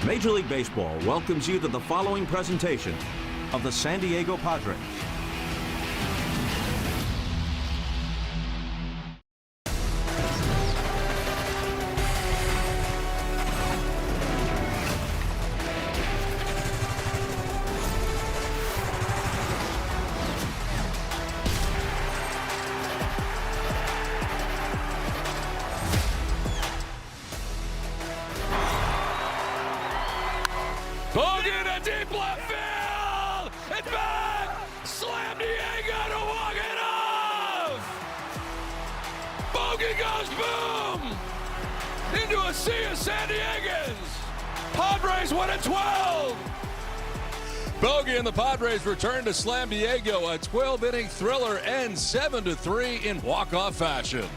Major League Baseball welcomes you to the following presentation of the San Diego Padres. Bogey to deep left field! It's back! Slam Diego to walk it off! Bogey goes boom! Into a sea of San Diegans! Padres win at 12! Bogey and the Padres return to Slam Diego. A 12-inning thriller ends 7-3 in walk-off fashion.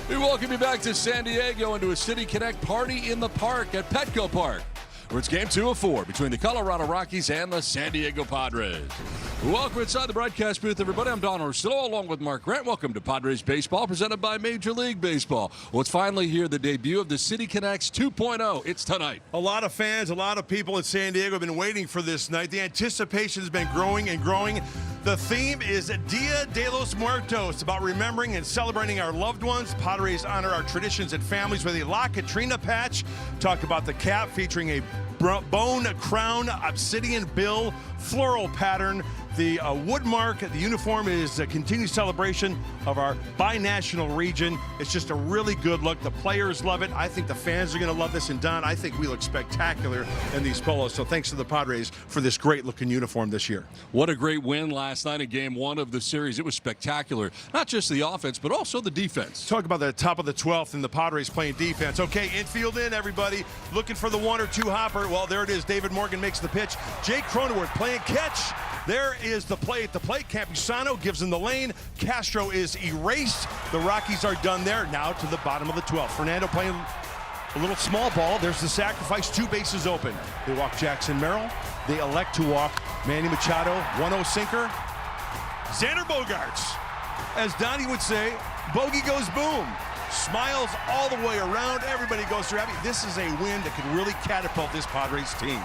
We welcome you back to San Diego and to a City Connect party in the park at Petco Park, where it's game 2 of 4 between the Colorado Rockies and the San Diego Padres. Welcome inside the broadcast booth, everybody. I'm Don Orsillo along with Mark Grant. Welcome to Padres Baseball, presented by Major League Baseball. Well, it's finally here, the debut of the City Connects 2.0. It's tonight. A lot of fans, a lot of people in San Diego have been waiting for this night. The anticipation has been growing and growing. The theme is Dia de los Muertos, about remembering and celebrating our loved ones. Padres honor our traditions and families with a La Katrina patch. Talk about the cap featuring a bone crown, obsidian bill, floral pattern. The wood mark, the uniform is a continued celebration of our binational region. It's just a really good look. The players love it. I think the fans are going to love this. And Don, I think we look spectacular in these polos. So thanks to the Padres for this great looking uniform this year. What a great win last night in game 1 of the series. It was spectacular. Not just the offense, but also the defense. Talk about the top of the 12th and the Padres playing defense. Okay, infield in, everybody. Looking for the 1 or 2 hopper. Well, there it is. David Morgan makes the pitch. Jake Cronenworth playing catch. There is the play at the plate. Campusano gives him the lane. Castro is erased. The Rockies are done there. Now to the bottom of the 12th. Fernando playing a little small ball. There's the sacrifice. 2 bases open. They walk Jackson Merrill. They elect to walk Manny Machado. 1-0 sinker. Xander Bogaerts. As Donnie would say, bogey goes boom. Smiles all the way around. Everybody goes through happy. This is a win that could really catapult this Padres team.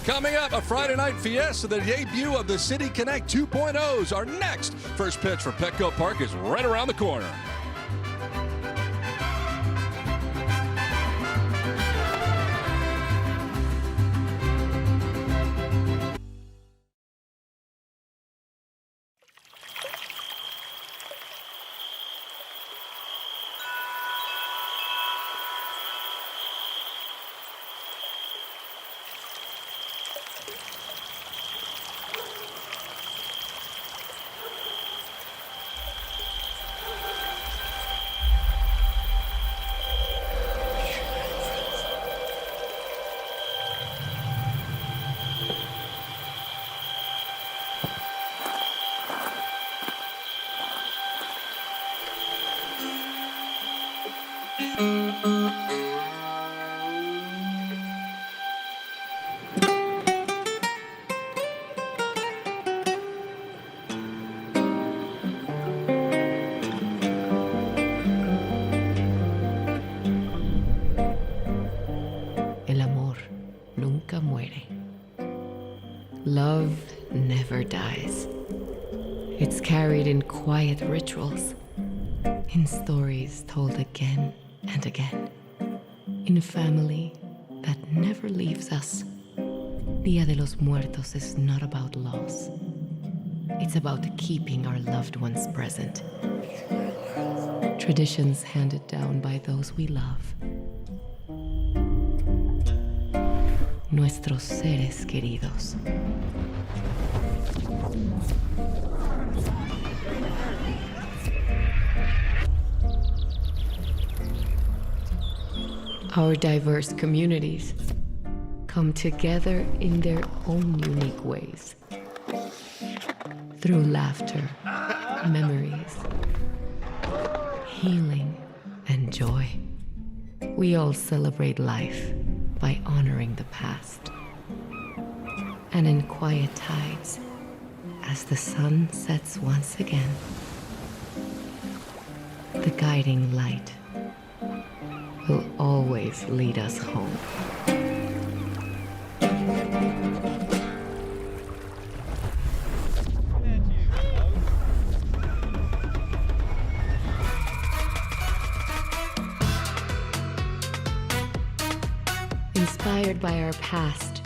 Coming up, a Friday night fiesta, the debut of the City Connect 2.0s. Our next first pitch for Petco Park is right around the corner. El amor nunca muere. Love never dies. It's carried in quiet rituals, in stories told again and again, in a family that never leaves us. Dia de los Muertos is not about loss. It's about keeping our loved ones present. Traditions handed down by those we love. Nuestros seres queridos. Our diverse communities come together in their own unique ways. Through laughter, memories, healing, and joy. We all celebrate life by honoring the past. And in quiet tides, as the sun sets once again, the guiding light will always lead us home. Inspired by our past,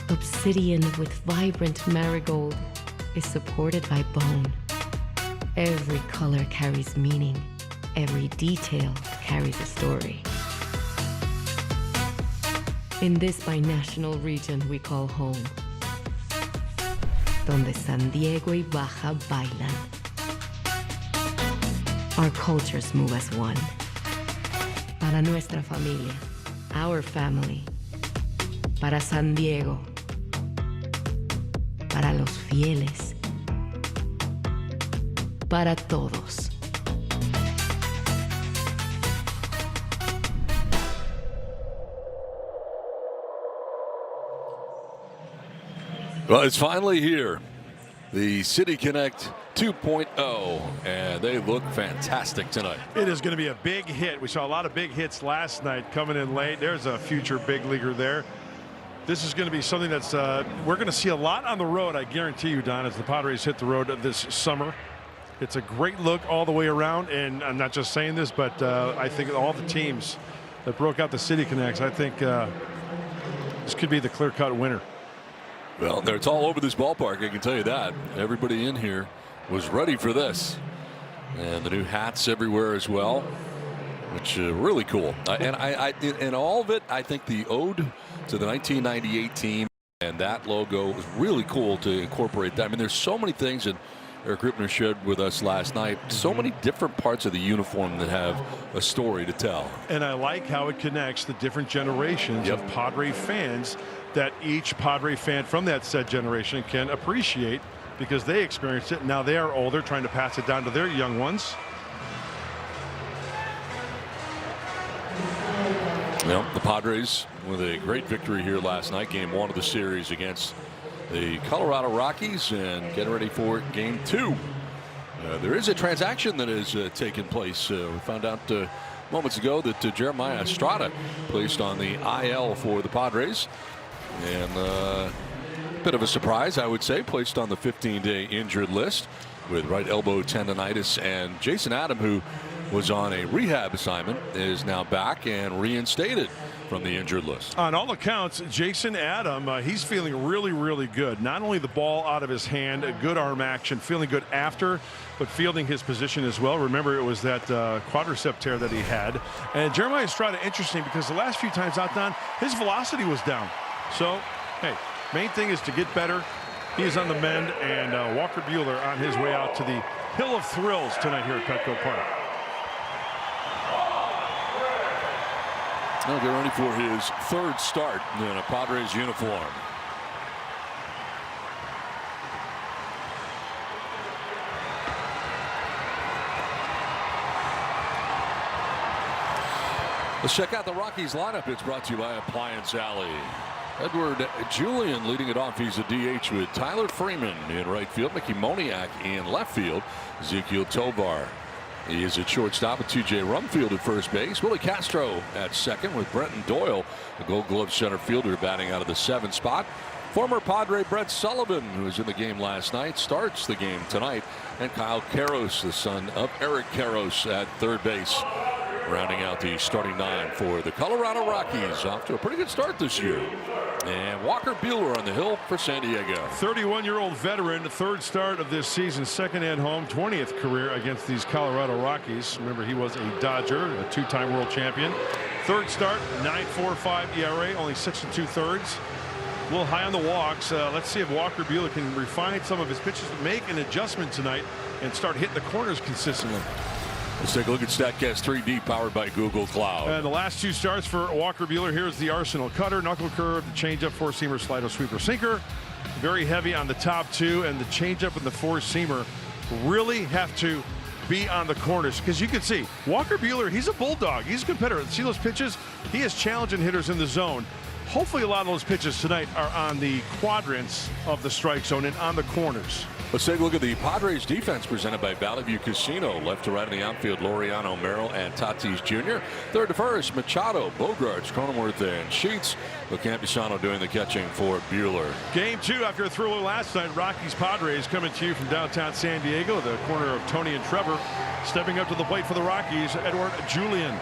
obsidian with vibrant marigold is supported by bone. Every color carries meaning. Every detail carries a story. In this binational region we call home, donde San Diego y Baja bailan. Our cultures move as one. Para nuestra familia, our family. Para San Diego. Para los fieles. Para todos. Well, it's finally here. The City Connect 2.0, and they look fantastic tonight. It is going to be a big hit. We saw a lot of big hits last night coming in late. There's a future big leaguer there. This is going to be something that's we're going to see a lot on the road, I guarantee you, Don, as the Padres hit the road this summer. It's a great look all the way around, and I'm not just saying this, but I think all the teams that broke out the City Connects, I think this could be the clear-cut winner. Well, it's all over this ballpark, I can tell you that. Everybody in here was ready for this. And the new hats everywhere as well, which really cool. And all of it, I think the ode to the 1998 team and that logo was really cool to incorporate that. I mean, there's so many things, and Eric Rippner shared with us last night, so many different parts of the uniform that have a story to tell. And I like how it connects the different generations of Padre fans that each Padre fan from that said generation can appreciate because they experienced it. Now they are older, trying to pass it down to their young ones. Well, the Padres with a great victory here last night, game 1 of the series against the Colorado Rockies, and getting ready for game 2. There is a transaction that has taken place. We found out moments ago that Jeremiah Estrada placed on the IL for the Padres. And a bit of a surprise, I would say, placed on the 15-day injured list with right elbow tendonitis. And Jason Adam, who was on a rehab assignment, is now back and reinstated from the injured list. On all accounts, Jason Adam, he's feeling really, really good. Not only the ball out of his hand, good arm action, feeling good after, but fielding his position as well. Remember, it was that quadricep tear that he had. And Jeremiah Estrada, interesting, because the last few times out, Don, his velocity was down. So, hey, main thing is to get better. He is on the mend, and Walker Buehler on his way out to the Hill of Thrills tonight here at Petco Park. Now get ready for his 3rd start in a Padres uniform. Let's check out the Rockies lineup. It's brought to you by Appliance Alley. Edward Julian leading it off. He's a DH with Tyler Freeman in right field, Mickey Moniak in left field, Ezekiel Tovar. He is at shortstop with TJ Rumfield at first base. Willie Castro at second with Brenton Doyle, the Gold Glove center fielder, batting out of the 7th spot. Former Padre Brett Sullivan, who was in the game last night, starts the game tonight. And Kyle Karros, the son of Eric Karros, at third base, rounding out the starting 9 for the Colorado Rockies. Off to a pretty good start this year. And Walker Buehler on the hill for San Diego. 31-year-old veteran, 3rd start of this season, 2nd at home, 20th career against these Colorado Rockies. Remember, he was a Dodger, a 2-time world champion. 3rd start, 9.45 ERA, only 6 2/3. A little high on the walks. Let's see if Walker Buehler can refine some of his pitches, make an adjustment tonight, and start hitting the corners consistently. Let's take a look at StatCast 3D, powered by Google Cloud. And the last 2 starts for Walker Buehler. Here's the Arsenal cutter, knuckle curve, the changeup, 4-seamer, slider, sweeper, sinker. Very heavy on the top 2, and the changeup and the 4-seamer really have to be on the corners, because you can see Walker Buehler, he's a bulldog. He's a competitor. See those pitches? He is challenging hitters in the zone. Hopefully a lot of those pitches tonight are on the quadrants of the strike zone and on the corners. Let's take a look at the Padres defense presented by Valley View Casino. Left to right in the outfield, Laureano, Merrill, and Tatis Jr. Third to first, Machado, Bogarts, Cronenworth, and Sheets. Campusano doing the catching for Buehler. Game 2 after a thriller last night. Rockies Padres coming to you from downtown San Diego. The corner of Tony and Trevor. Stepping up to the plate for the Rockies, Edward Julian.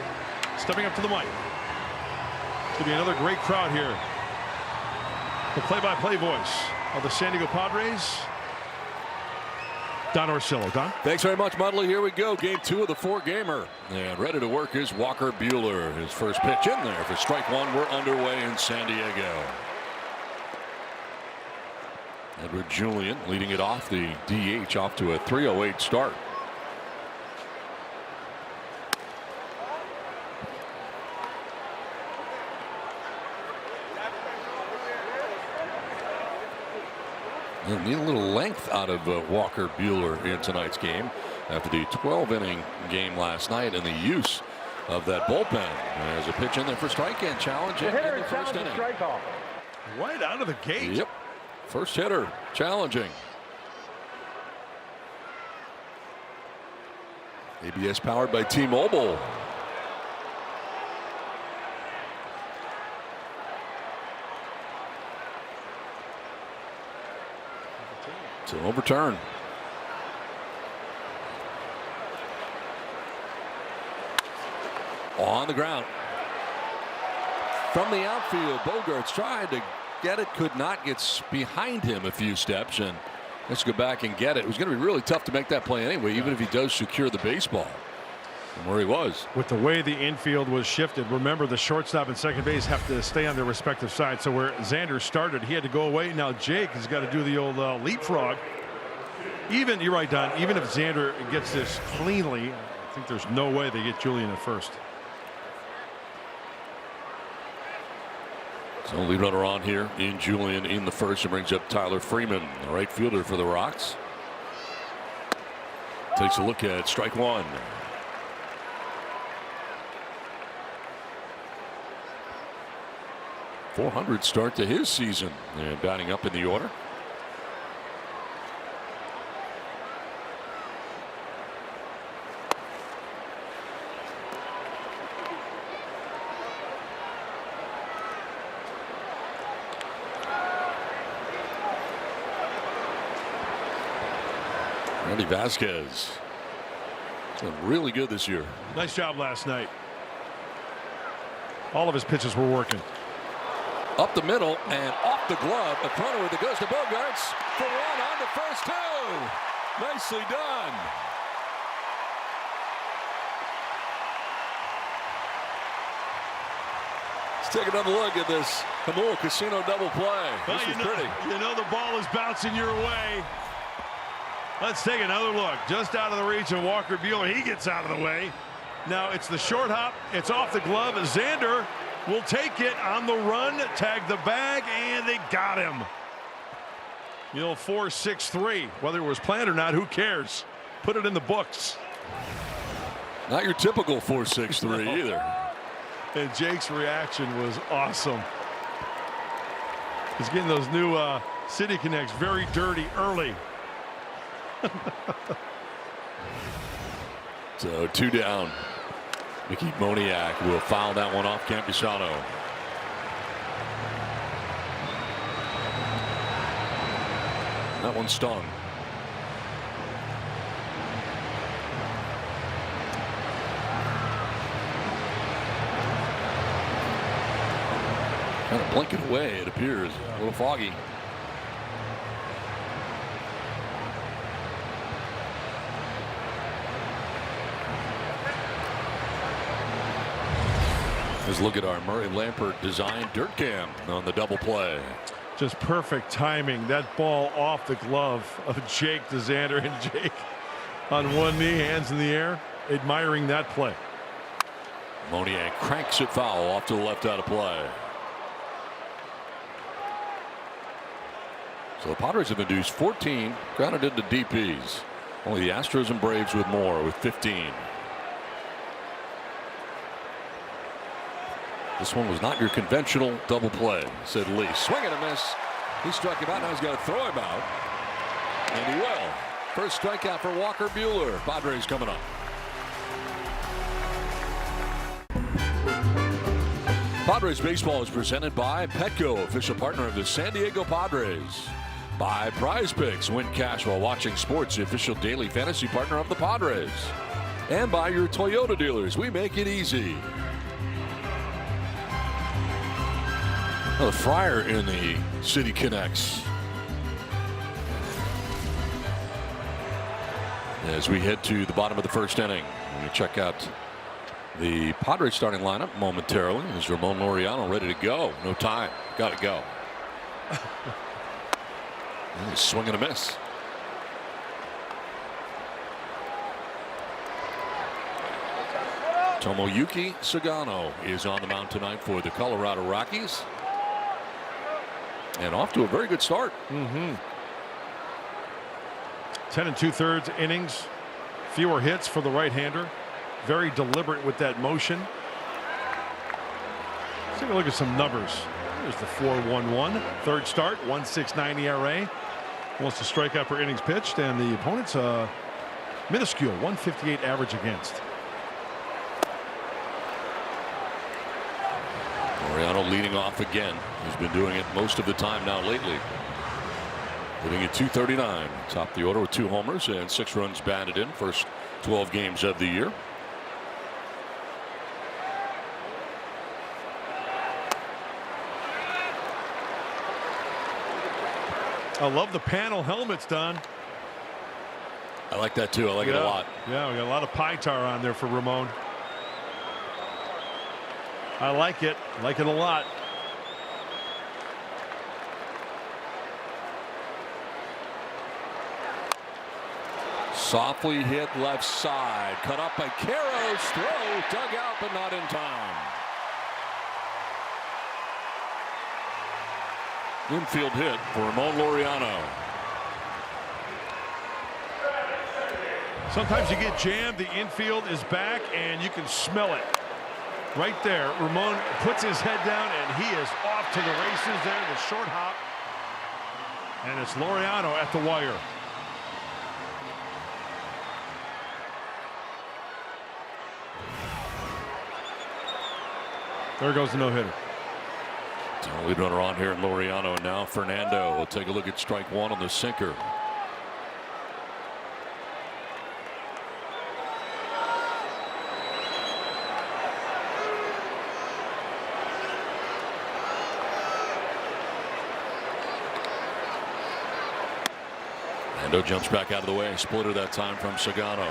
Stepping up to the mic. It's going to be another great crowd here. The play-by-play voice of the San Diego Padres, Don Orsillo. Don? Thanks very much, Mudley. Here we go. Game 2 of the 4-gamer. And ready to work is Walker Buehler. His first pitch in there for strike one. We're underway in San Diego. Edward Julian leading it off, the DH, off to a 308 start. Need a little length out of Walker Buehler in tonight's game after the 12-inning game last night and the use of that bullpen. There's a pitch in there for strike and challenge in the first inning. Right out of the gate. Yep. First hitter challenging. ABS powered by T-Mobile. To overturn. On the ground. From the outfield, Bogarts tried to get it, could not, gets behind him a few steps, and let's go back and get it. It was going to be really tough to make that play anyway, even if he does secure the baseball from where he was. With the way the infield was shifted, remember the shortstop and second base have to stay on their respective sides. So where Xander started, he had to go away. Now Jake has got to do the old leapfrog. Even, you're right, Don, even if Xander gets this cleanly, I think there's no way they get Julian at first. So lead runner on here in Julian in the first, and brings up Tyler Freeman, the right fielder for the Rocks. Takes a look at strike one. .400 start to his season, and batting up in the order. Randy Vasquez. He's been really good this year. Nice job last night. All of his pitches were working. Up the middle and off the glove. A corner that goes to Bogarts for one on the first two. Nicely done. Let's take another look at this Hamul Casino double play. This is pretty. You know the ball is bouncing your way. Let's take another look. Just out of the reach of Walker Buehler. He gets out of the way. Now it's the short hop. It's off the glove. Xander will take it on the run, tag the bag, and they got him. You know, 4-6-3. Whether it was planned or not, who cares? Put it in the books. Not your typical 4-6-3 No. either. And Jake's reaction was awesome. He's getting those new City Connects very dirty early. So 2 down. Mickey Moniak will foul that one off Campusano. That one stung. Kind of blinking away, it appears. A little foggy. Let's look at our Murray Lampert designed dirt cam on the double play. Just perfect timing. That ball off the glove of Jake to Xander, and Jake on one knee, hands in the air, admiring that play. Moniak cranks it foul off to the left out of play. So the Padres have induced 14, grounded into DPs. Only the Astros and Braves with more, with 15. This one was not your conventional double play, said Lee. Swing and a miss. He struck him out. Now he's got to throw him out. And he will. First strikeout for Walker Buehler. Padres coming up. Padres baseball is presented by Petco, official partner of the San Diego Padres. By Prize Picks, win cash while watching sports, the official daily fantasy partner of the Padres. And by your Toyota dealers, we make it easy. The Friar in the City Connects. As we head to the bottom of the first inning, we check out the Padres starting lineup momentarily. Is Ramon Laureano ready to go? No time. Got to go. Swing and a miss. Tomoyuki Sagano is on the mound tonight for the Colorado Rockies. And off to a very good start. 10 2/3 innings. Fewer hits for the right-hander. Very deliberate with that motion. Let's take a look at some numbers. There's the 4.11. Third start, 1.69 ERA. Wants to strike out per innings pitched, and the opponent's minuscule 158 average against. Laureano leading off again. He's been doing it most of the time now lately. Hitting at 239. Top the order with 2 homers and 6 runs batted in. First 12 games of the year. I love the panel helmets, Don. I like that too. I like it a lot. Yeah, we got a lot of pie tar on there for Ramon. I like it. Like it a lot. Softly hit left side. Cut up by Caro's throw. Dug out, but not in time. Infield hit for Ramon Laureano. Sometimes you get jammed. The infield is back, and you can smell it. Right there, Ramon puts his head down, and he is off to the races there. The short hop. And it's Laureano at the wire. There goes the no-hitter. Lead runner on here in Laureano, and now Fernando will take a look at strike one on the sinker. Fernando jumps back out of the way. Splitter that time from Sagano.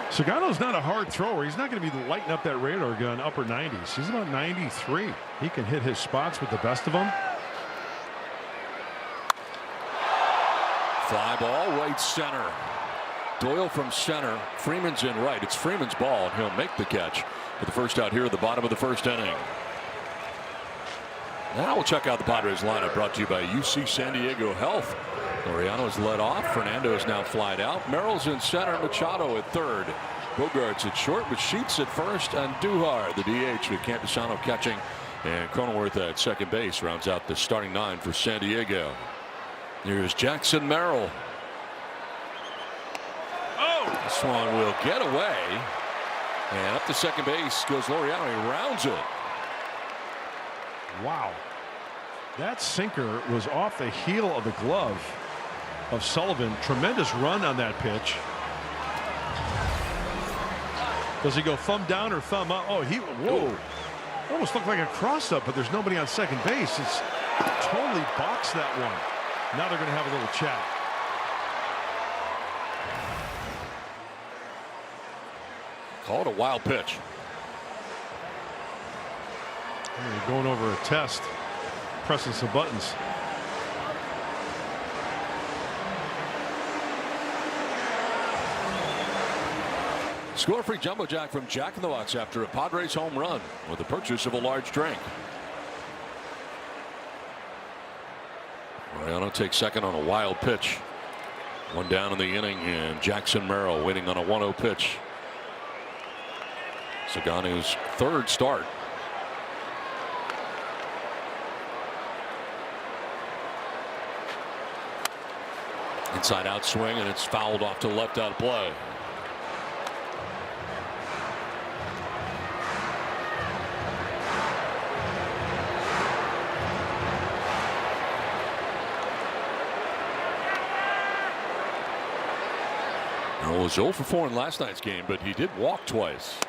Sagano's not a hard thrower. He's not going to be lighting up that radar gun upper 90s. He's about 93. He can hit his spots with the best of them. Fly ball right center. Doyle from center. Freeman's in right. It's Freeman's ball, and he'll make the catch for the first out here at the bottom of the first inning. Now we'll check out the Padres lineup, brought to you by UC San Diego Health. Laureano is led off. Fernando is now flied out. Merrill's in center. Machado at third. Bogarts at short with Sheets at first, and Duhar, the DH, with Campusano catching, and Cronenworth at second base rounds out the starting 9 for San Diego. Here's Jackson Merrill. Oh! This one will get away, and up to second base goes Laureano. He rounds it. Wow. That sinker was off the heel of the glove of Sullivan. Tremendous run on that pitch. Does he go thumb down or thumb up? Oh, whoa. Almost looked like a cross up, but there's nobody on second base. It's totally boxed that one. Now they're going to have a little chat. Call it a wild pitch. They're going over a test, pressing some buttons. Score-free Jumbo Jack from Jack in the Box after a Padres home run with the purchase of a large drink. Laureano takes second on a wild pitch. One down in the inning, and Jackson Merrill waiting on a 1-0 pitch. Sagano's third start. Inside out swing, and it's fouled off to left out of play. Merrill was 0 for 4 in last night's game, but he did walk twice.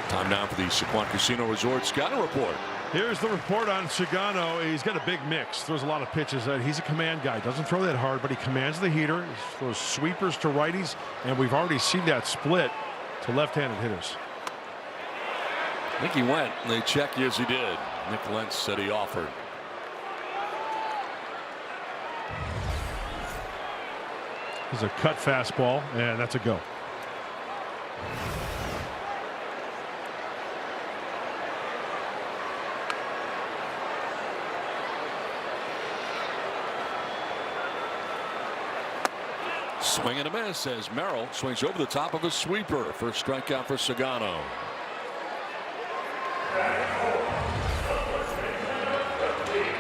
Time now for the Sequan Casino Resort Scouting Report. Here's the report on Sagano. He's got a big mix. Throws a lot of pitches. He's a command guy. Doesn't throw that hard, but he commands the heater. He throws sweepers to righties, and we've already seen that split to left-handed hitters. I think he went, and they checked. Yes, he did. Nick Lentz said he offered. He's a cut fastball, and that's a go. Swing and a miss as Merrill swings over the top of a sweeper. First strikeout for Sagano.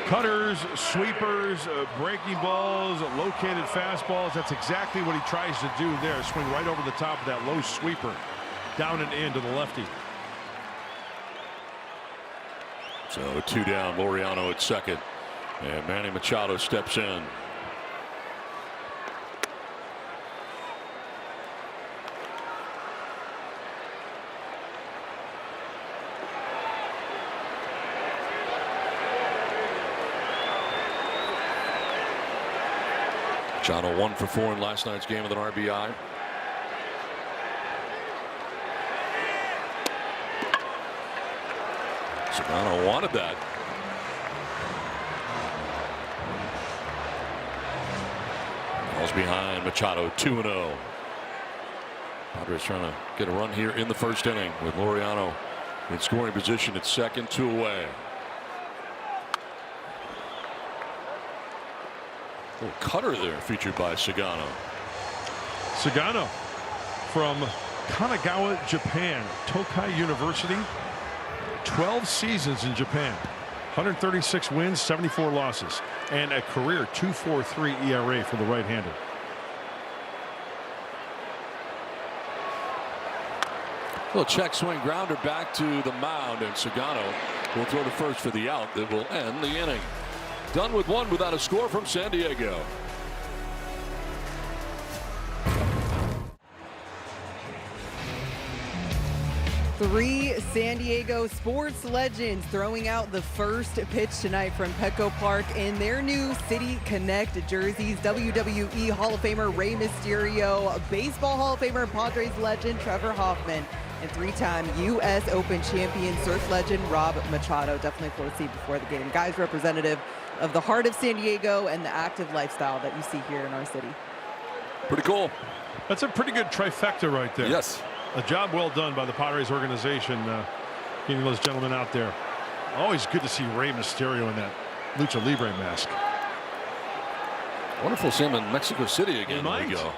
Cutters, sweepers, breaking balls, located fastballs. That's exactly what he tries to do there. Swing right over the top of that low sweeper. Down and in to the lefty. So 2 down, Laureano at second. And Manny Machado steps in. Machado 1 for 4 in last night's game with an RBI. Sagano wanted that. Falls behind Machado 2-0. Padres trying to get a run here in the first inning with Laureano in scoring position at second, 2 away. Little cutter there featured by Sagano. Sagano from Kanagawa, Japan. Tokai University. 12 seasons in Japan. 136 wins, 74 losses, and a career 2.43 ERA for the right-hander. Little check swing grounder back to the mound, and Sagano will throw to first for the out that will end the inning. Done with 1 without a score from San Diego. Three San Diego sports legends throwing out the first pitch tonight from Petco Park in their new City Connect jerseys. WWE Hall of Famer Rey Mysterio, Baseball Hall of Famer Padres legend Trevor Hoffman, and 3-time U.S. Open champion surf legend Rob Machado. Definitely floor seat before the game. Guys representative of the heart of San Diego and the active lifestyle that you see here in our city. Pretty cool. That's a pretty good trifecta right there. Yes. A job well done by the Padres organization, getting those gentlemen out there. Always good to see Rey Mysterio in that Lucha Libre mask. Wonderful to see him in Mexico City again.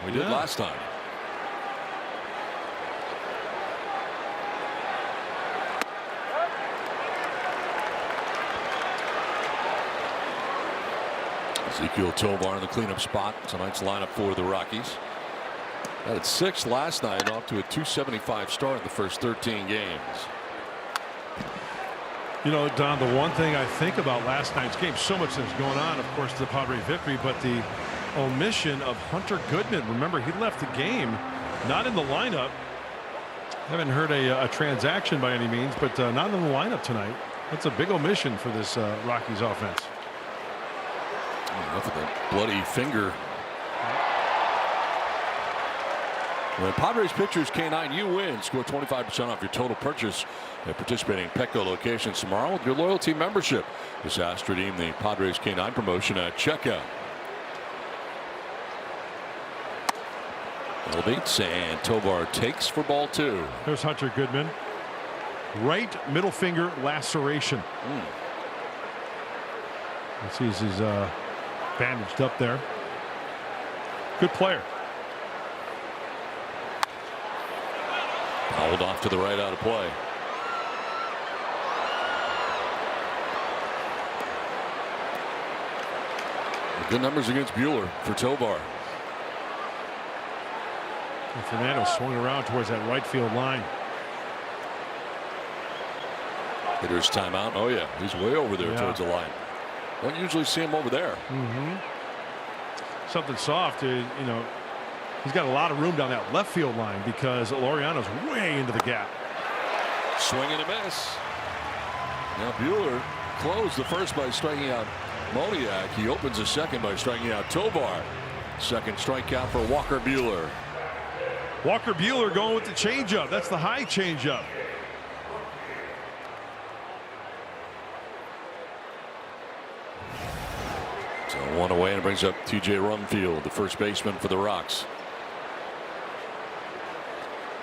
We did last time. Ezequiel Tovar in the cleanup spot. Tonight's lineup for the Rockies. Had 6 last night, off to a .275 start in the first 13 games. You know, Don, the one thing I think about last night's game, so much things going on, of course, the Padre victory, but the omission of Hunter Goodman. Remember, he left the game, not in the lineup. Haven't heard a transaction by any means, but not in the lineup tonight. That's a big omission for this Rockies offense. Enough of the bloody finger. When Padres pitchers K9, you win. Score 25% off your total purchase at participating Petco locations tomorrow with your loyalty membership. Just ask to redeem the Padres K9 promotion at checkout. Elevates and Tovar takes for ball 2. There's Hunter Goodman. Right middle finger laceration. Sees his bandaged up there. Good player. Fouled off to the right, out of play. Good numbers against Buehler for Tovar. And Fernando swung around towards that right field line. Hitter's timeout. Oh yeah, he's way over there towards the line. Don't usually see him over there. Something soft, you know. He's got a lot of room down that left field line because Laureano's way into the gap. Swing and a miss. Now Buehler closed the first by striking out Moniak. He opens the second by striking out Tovar. Second strikeout for Walker Buehler. Walker Buehler going with the changeup. That's the high changeup. So one away, and brings up TJ Rumfield, the first baseman for the Rocks.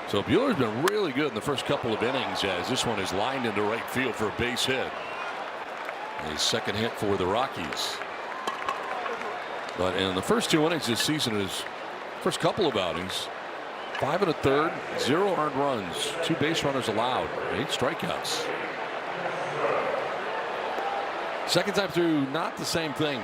So Buehler's been really good in the first couple of innings, as this one is lined into right field for a base hit. A second hit for the Rockies. But in the first 2 innings this season, his first couple of outings, 5 1/3, 0 earned runs, 2 base runners allowed, 8 strikeouts. Second time through, not the same thing.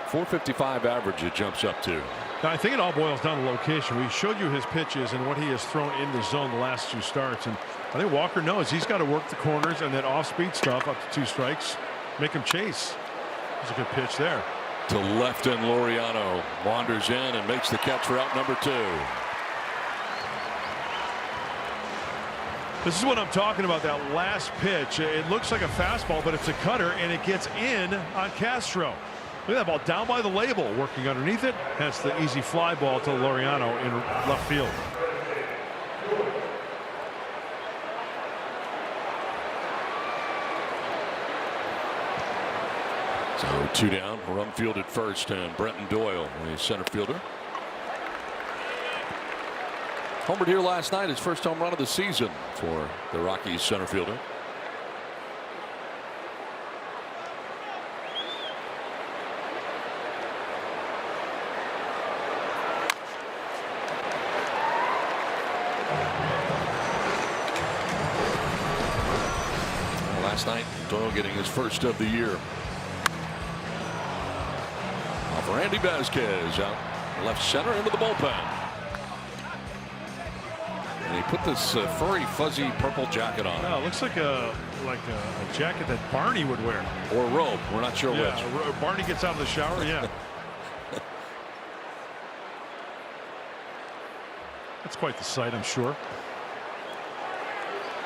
455 average it jumps up to. Now, I think it all boils down to location. We showed you his pitches and what he has thrown in the zone the last 2 starts. And I think Walker knows he's got to work the corners and that off-speed stuff up to 2 strikes. Make him chase. That's a good pitch there. To left, and Laureano wanders in and makes the catch for out number 2. This is what I'm talking about, that last pitch. It looks like a fastball, but it's a cutter, and it gets in on Castro. Look at that ball down by the label, working underneath it. Hence the easy fly ball to Laureano in left field. So 2 down, Rumfield at first, and Brenton Doyle, the center fielder. Homered here last night, his first home run of the season for the Rockies center fielder. Last night, Doyle getting his first of the year. Off Randy Vasquez out left center into the bullpen. And he put this furry, fuzzy purple jacket on. Oh, it looks like a jacket that Barney would wear. Or a robe. We're not sure which. Barney gets out of the shower. Yeah. That's quite the sight, I'm sure.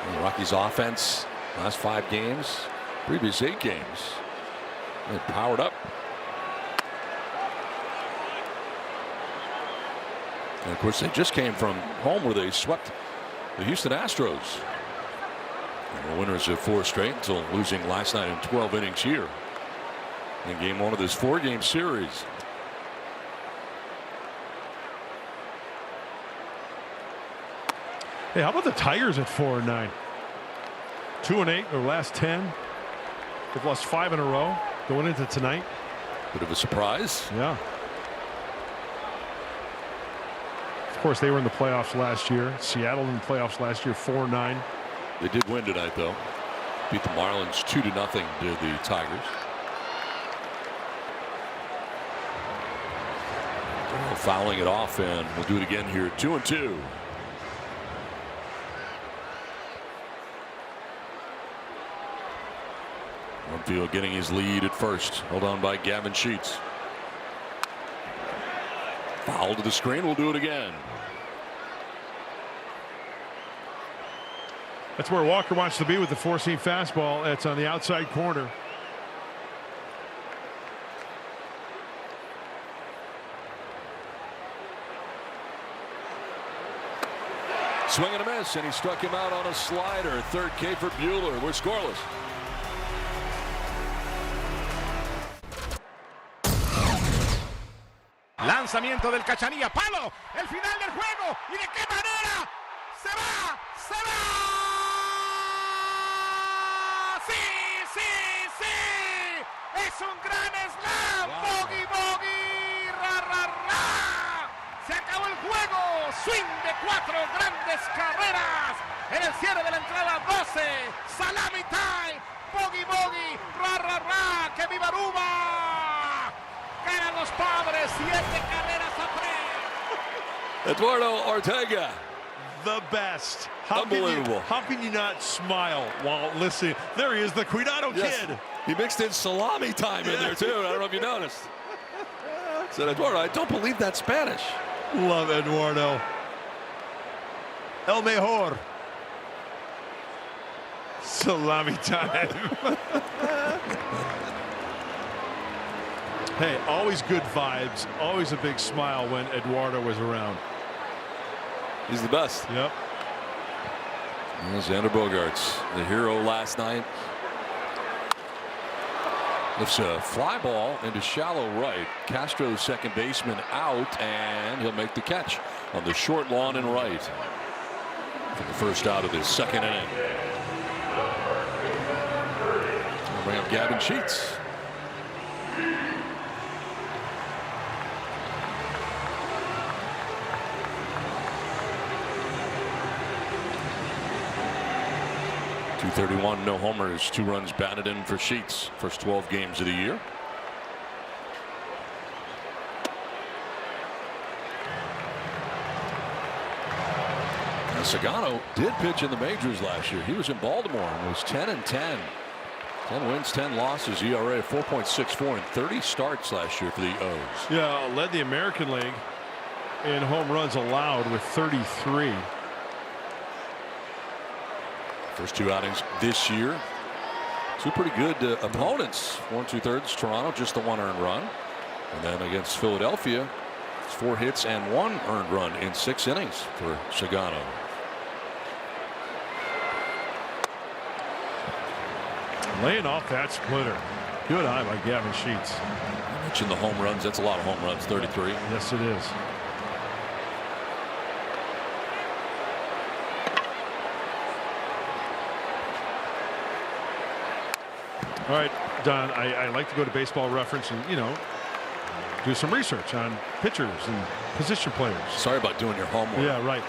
And the Rockies offense last 5 games, previous 8 games, they powered up. And of course, they just came from home where they swept the Houston Astros. And the winners of 4 straight until losing last night in 12 innings here in game 1 of this 4-game series. Hey, how about the Tigers at 4-9? 2-8 their last 10. They've lost 5 in a row going into tonight. Bit of a surprise. Yeah. Of course, they were in the playoffs last year. Seattle in the playoffs last year, 4-9. They did win tonight, though. Beat the Marlins 2-0 to the Tigers. Fouling it off, and we'll do it again here. 2-2. Rumfield getting his lead at first. Held on by Gavin Sheets. Foul to the screen. We'll do it again. That's where Walker wants to be with the 4-seam fastball. It's on the outside corner. Swing and a miss, and he struck him out on a slider. Third K for Buehler. We're scoreless. Lanzamiento del Cachanilla, palo, el final del juego, y de qué manera, se va, sí, ¡Es un gran slam! ¡Bogey, bogey! ¡Ra, ra, ra! Se acabó el juego. Swing de 4 grandes carreras. En el cierre de la entrada 12. Salami time. Bogey, bogey. ¡Ra, ra, ra! ¡Que viva Aruba! Ganan los Padres 7 carreras a 3. Eduardo Ortega. The best. Unbelievable. How can you not smile while listening? There he is, the Cuidado kid. He mixed in salami time in there, too. I don't know if you noticed. Said, Eduardo, I don't believe that's Spanish. Love Eduardo. El mejor. Salami time. Hey, always good vibes. Always a big smile when Eduardo was around. He's the best. Yep. Xander Bogaerts, the hero last night. Lifts a fly ball into shallow right. Castro's second baseman out, and he'll make the catch on the short lawn and right for the first out of the second inning. We'll bring up Gavin Sheets. .231, no homers, 2 runs batted in for Sheets. First 12 games of the year. Now, Sagano did pitch in the majors last year. He was in Baltimore and was 10-10. 10 wins, 10 losses, ERA 4.64 and 30 starts last year for the O's. Yeah, led the American League in home runs allowed with 33. First 2 outings this year. 2 pretty good opponents. 1 2/3 Toronto, just the 1 earned run. And then against Philadelphia, it's 4 hits and 1 earned run in 6 innings for Sagano. Laying off that splitter. Good eye by Gavin Sheets. I mentioned the home runs. That's a lot of home runs, 33. Yes, it is. All right, Don, I like to go to Baseball Reference and, you know, do some research on pitchers and position players. Sorry about doing your homework. Yeah, right.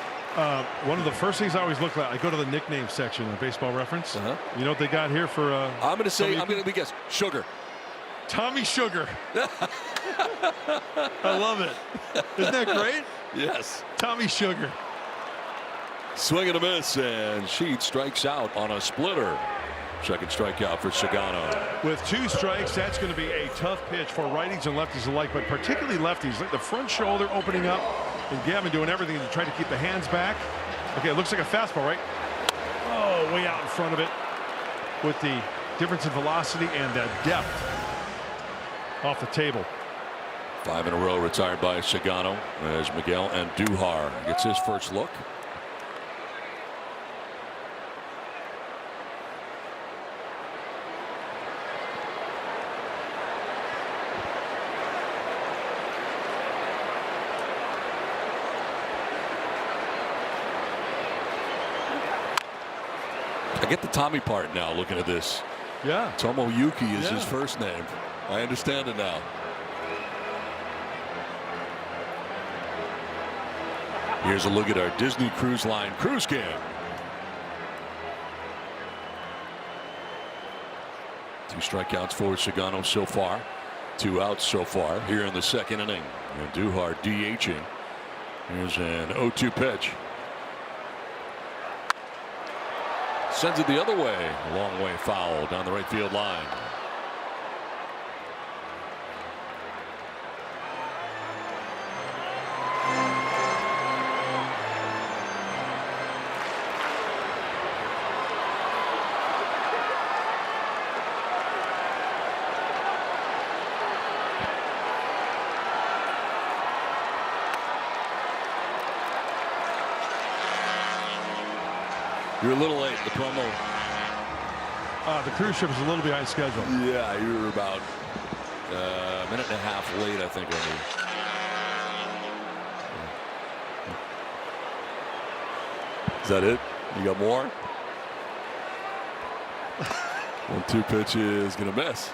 One of the first things I always look at, I go to the nickname section of Baseball Reference. You know what they got here for? I'm going to guess Sugar. Tommy Sugar. I love it. Isn't that great? Yes. Tommy Sugar. Swing and a miss, and Sheets strikes out on a splitter. Second strikeout for Sagano. With 2 strikes, that's going to be a tough pitch for righties and lefties alike, but particularly lefties. Like the front shoulder opening up, and Gavin doing everything to try to keep the hands back. Okay, it looks like a fastball, right? Oh, way out in front of it with the difference in velocity and the depth off the table. 5 in a row retired by Sagano as Miguel Andujar gets his first look. I get the Tommy part now looking at this. Yeah. Tomoyuki is his first name. I understand it now. Here's a look at our Disney Cruise Line cruise game. 2 strikeouts for Sagano so far. 2 outs so far here in the second inning. And Andujar DHing. Here's an 0-2 pitch. Sends it the other way. A long way foul down the right field line. You're a little late. The promo. The cruise ship is a little behind schedule. Yeah, you were about a minute and a half late, I think. Is that it? You got more? 1-2 pitch is going to miss.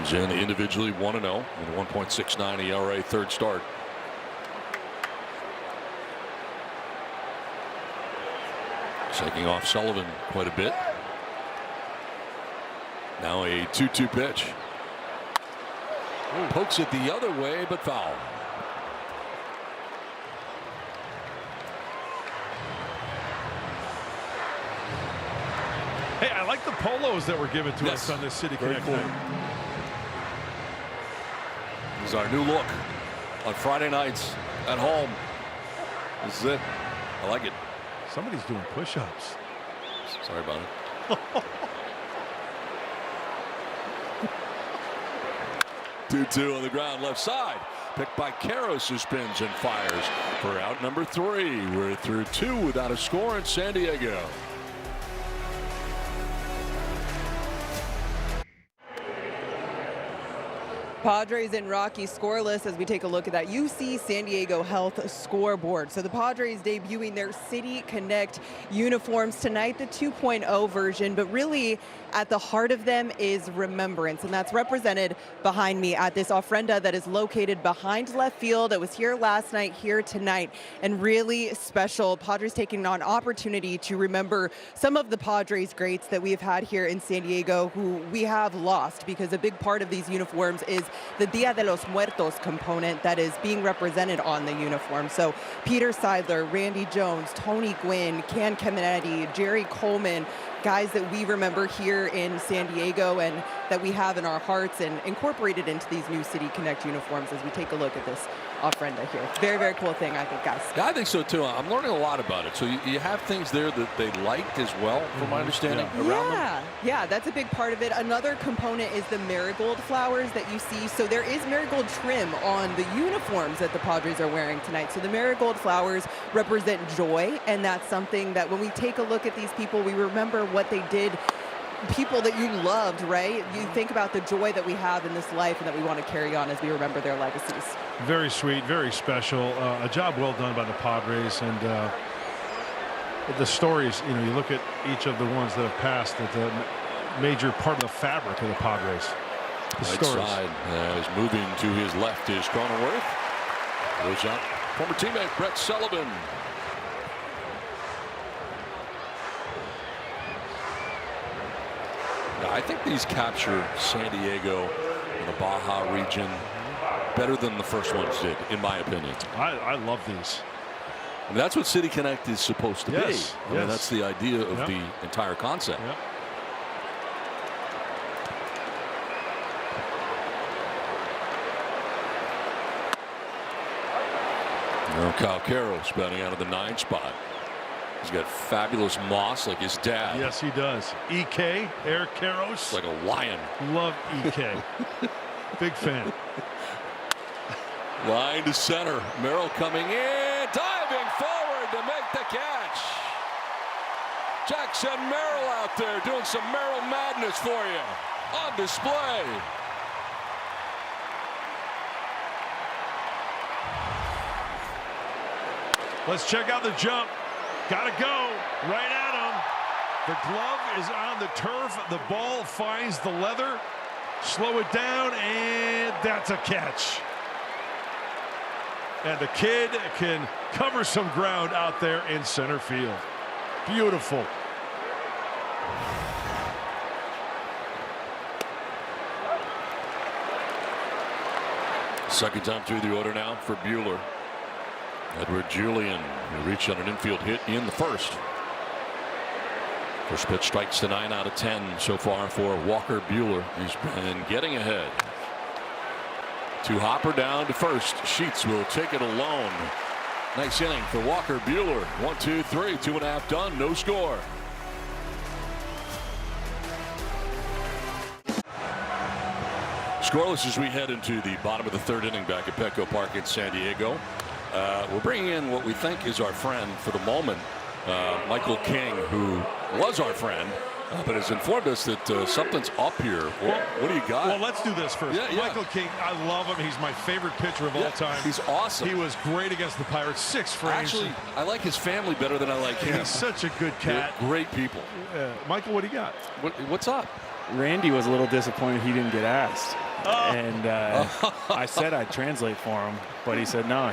Comes in individually 1-0 with a 1.69 ERA, third start. Shaking off Sullivan quite a bit. Now a 2-2 pitch. Pokes it the other way, but foul. Hey, I like the polos that were given to us on this City Connect cool. night. This is our new look on Friday nights at home. This is it. I like it. Somebody's doing push-ups. Sorry about it. 2-2 on the ground, left side. Picked by Karros, who spins and fires for out number 3. We're through 2 without a score in San Diego. Padres and Rockies scoreless as we take a look at that UC San Diego Health scoreboard. So the Padres debuting their City Connect uniforms tonight, the 2.0 version, but really at the heart of them is remembrance, and that's represented behind me at this ofrenda that is located behind left field. It was here last night, here tonight, and really special. Padres taking an opportunity to remember some of the Padres greats that we've had here in San Diego who we have lost, because a big part of these uniforms is the Dia de los Muertos component that is being represented on the uniform. So Peter Seidler, Randy Jones, Tony Gwynn, Can Caminetti, Jerry Coleman, guys that we remember here in San Diego and that we have in our hearts and incorporated into these new City Connect uniforms as we take a look at this ofrenda here. Very, very cool thing, I think, guys. Yeah, I think so too. I'm learning a lot about it. So you have things there that they liked as well, from my understanding, around them. Yeah, that's a big part of it. Another component is the marigold flowers that you see. So there is marigold trim on the uniforms that the Padres are wearing tonight. So the marigold flowers represent joy, and that's something that when we take a look at these people, we remember what they did. People that you loved, right? You think about the joy that we have in this life and that we want to carry on as we remember their legacies. Very sweet, very special. A job well done by the Padres, and the stories, you know, you look at each of the ones that have passed, that the major part of the fabric of the Padres. The Right stories. side is moving to his left is Cronenworth. Goes out former teammate Brett Sullivan. I think these capture San Diego and the Baja region better than the first ones did, in my opinion. I love these. And that's what City Connect is supposed to be. Yes. That's the idea of the entire concept. Yep. Now Kyle Karros batting out of the 9 spot. He's got fabulous moss like his dad. Yes, he does. EK, Eric Karros. It's like a lion. Love EK. Big fan. Line to center. Merrill coming in, diving forward to make the catch. Jackson Merrill out there doing some Merrill madness for you. On display. Let's check out the jump. Gotta go. Right at him. The glove is on the turf. The ball finds the leather. Slow it down, and that's a catch. And the kid can cover some ground out there in center field. Beautiful. Second time through the order now for Buehler. Edward Julian will reach on an infield hit in the first. First pitch strikes to 9 out of 10 so far for Walker Buehler. He's been getting ahead. To Hopper down to first. Sheets will take it alone. Nice inning for Walker Buehler. 1, 2, 3, 2.5 done. No score. Scoreless as we head into the bottom of the third inning back at Petco Park in San Diego. We're bringing in what we think is our friend for the moment, Michael King, who was our friend, but has informed us that something's up here. What do you got? Well, let's do this first. Yeah. Michael King, I love him. He's my favorite pitcher of all time. He's awesome. He was great against the Pirates. 6 frames. Actually, I like his family better than I like him. He's such a good cat. They're great people. Michael, what do you got? What's up? Randy was a little disappointed he didn't get asked. And I said I'd translate for him, but he said, no,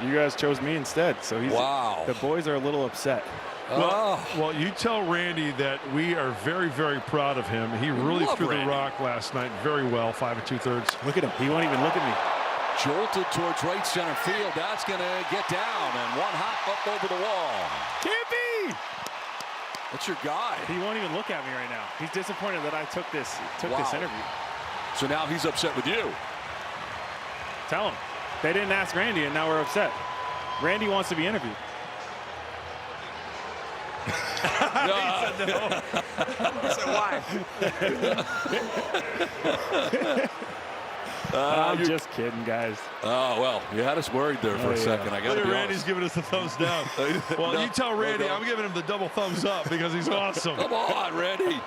you guys chose me instead. So the boys are a little upset. Well, you tell Randy that we are very, very proud of him. He really threw the rock last night very well, 5 2/3. Look at him. He won't even look at me. Jolted towards right center field. That's going to get down, and one hop up over the wall. Campy! That's your guy. He won't even look at me right now. He's disappointed that I took this interview. So now he's upset with you. Tell him. They didn't ask Randy, and now we're upset. Randy wants to be interviewed. He said no. He said why? I'm just kidding, guys. Oh, well, you had us worried there for a second. I got to be Randy's honest. giving us the thumbs down. Well, you tell Randy I'm giving him the double thumbs up because he's awesome. Come on, Randy.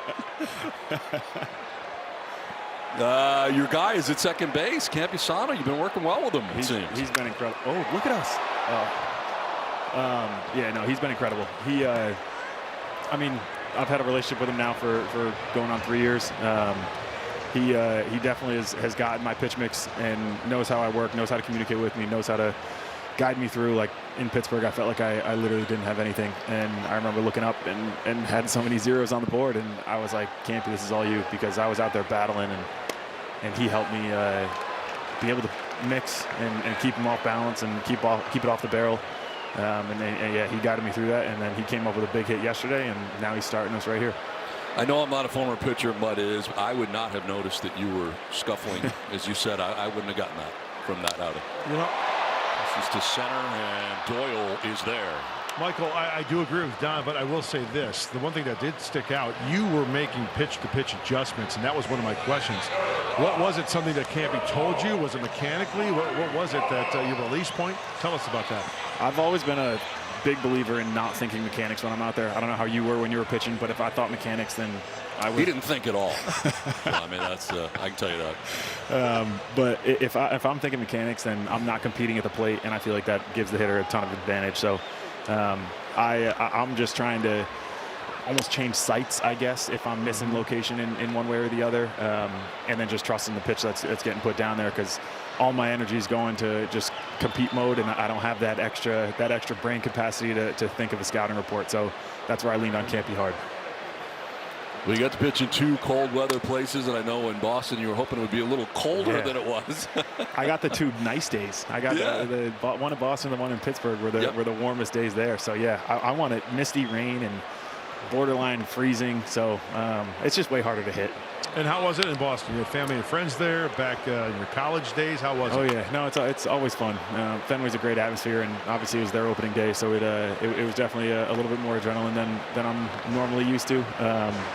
Your guy is at second base, Campisano. You've been working well with him, it seems. He's been incredible. Oh, look at us. Yeah, no, he's been incredible. I mean, I've had a relationship with him now for going on 3 years. He definitely has gotten my pitch mix and knows how I work, knows how to communicate with me, knows how to guide me through. Like in Pittsburgh, I felt like I literally didn't have anything. And I remember looking up and had so many zeros on the board. And I was like, Campy, this is all you, because I was out there battling, and he helped me be able to mix and keep him off balance and keep it off the barrel. And yeah, he guided me through that, and then he came up with a big hit yesterday, and now he's starting us right here. I know I'm not a former pitcher, but I would not have noticed that you were scuffling. As you said, I wouldn't have gotten that from that outing. This is to center, and Doyle is there. Michael, I do agree with Don, but I will say this. The one thing that did stick out, you were making pitch-to-pitch adjustments, and that was one of my questions. What was it, something that Campy told you? Was it mechanically? What was it that your release point? Tell us about that. I've always been a big believer in not thinking mechanics when I'm out there. I don't know how you were when you were pitching, but if I thought mechanics, then I would. He didn't think at all. I mean, that's I can tell you that. But if I'm thinking mechanics, then I'm not competing at the plate, and I feel like that gives the hitter a ton of advantage. So I'm just trying to almost change sights, I guess, if I'm missing location in one way or the other, and then just trusting the pitch that's getting put down there, because all my energy is going to just compete mode, and I don't have that extra brain capacity to think of a scouting report. So that's where I leaned on Campy hard. We got to pitch in 2 cold weather places, and I know in Boston you were hoping it would be a little colder than it was. I got the 2 nice days. I got the one in Boston, the one in Pittsburgh were the warmest days there. So yeah, I want it misty rain and borderline freezing. So it's just way harder to hit. And how was it in Boston? You had family and friends there back in your college days. How was it? Oh yeah, no, it's always fun. Fenway's a great atmosphere, and obviously it was their opening day, so it was definitely a little bit more adrenaline than I'm normally used to.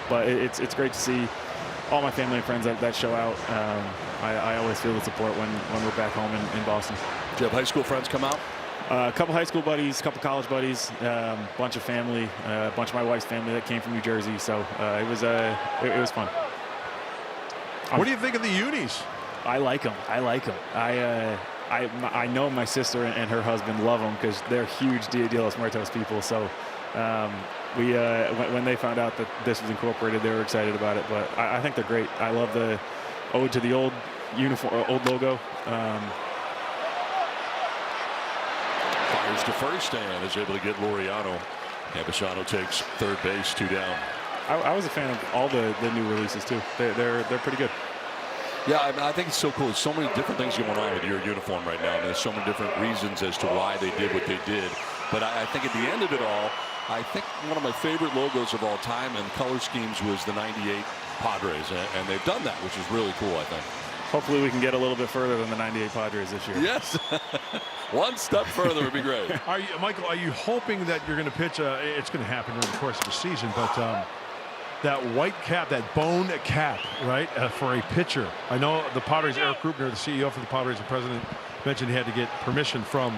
But it's great to see all my family and friends that show out. I always feel the support when we're back home in Boston. Do you have high school friends come out? A couple high school buddies, a couple college buddies, bunch of family, a bunch of my wife's family that came from New Jersey. So it was fun. What do you think of the unis? I like them. I know my sister and her husband love them because they're huge Dia de los Muertos people. So when they found out that this was incorporated, they were excited about it. But I think they're great. I love the ode to the old uniform, old logo. Fires to first and is able to get Laureano. Campisano takes third base, 2 down. I was a fan of all the new releases too. They're pretty good. Yeah, I mean, I think it's so cool. There's so many different things going on with your uniform right now. And there's so many different reasons as to why they did what they did. But I think at the end of it all, I think one of my favorite logos of all time and color schemes was the 98 Padres. And they've done that, which is really cool, I think. Hopefully we can get a little bit further than the 98 Padres this year. Yes. One step further would be great. Michael, are you hoping that you're going to pitch it's going to happen during the course of the season, but that white cap, that bone cap, right, for a pitcher? I know the Padres, Eric Krupner, the CEO for the Padres, the president, mentioned he had to get permission from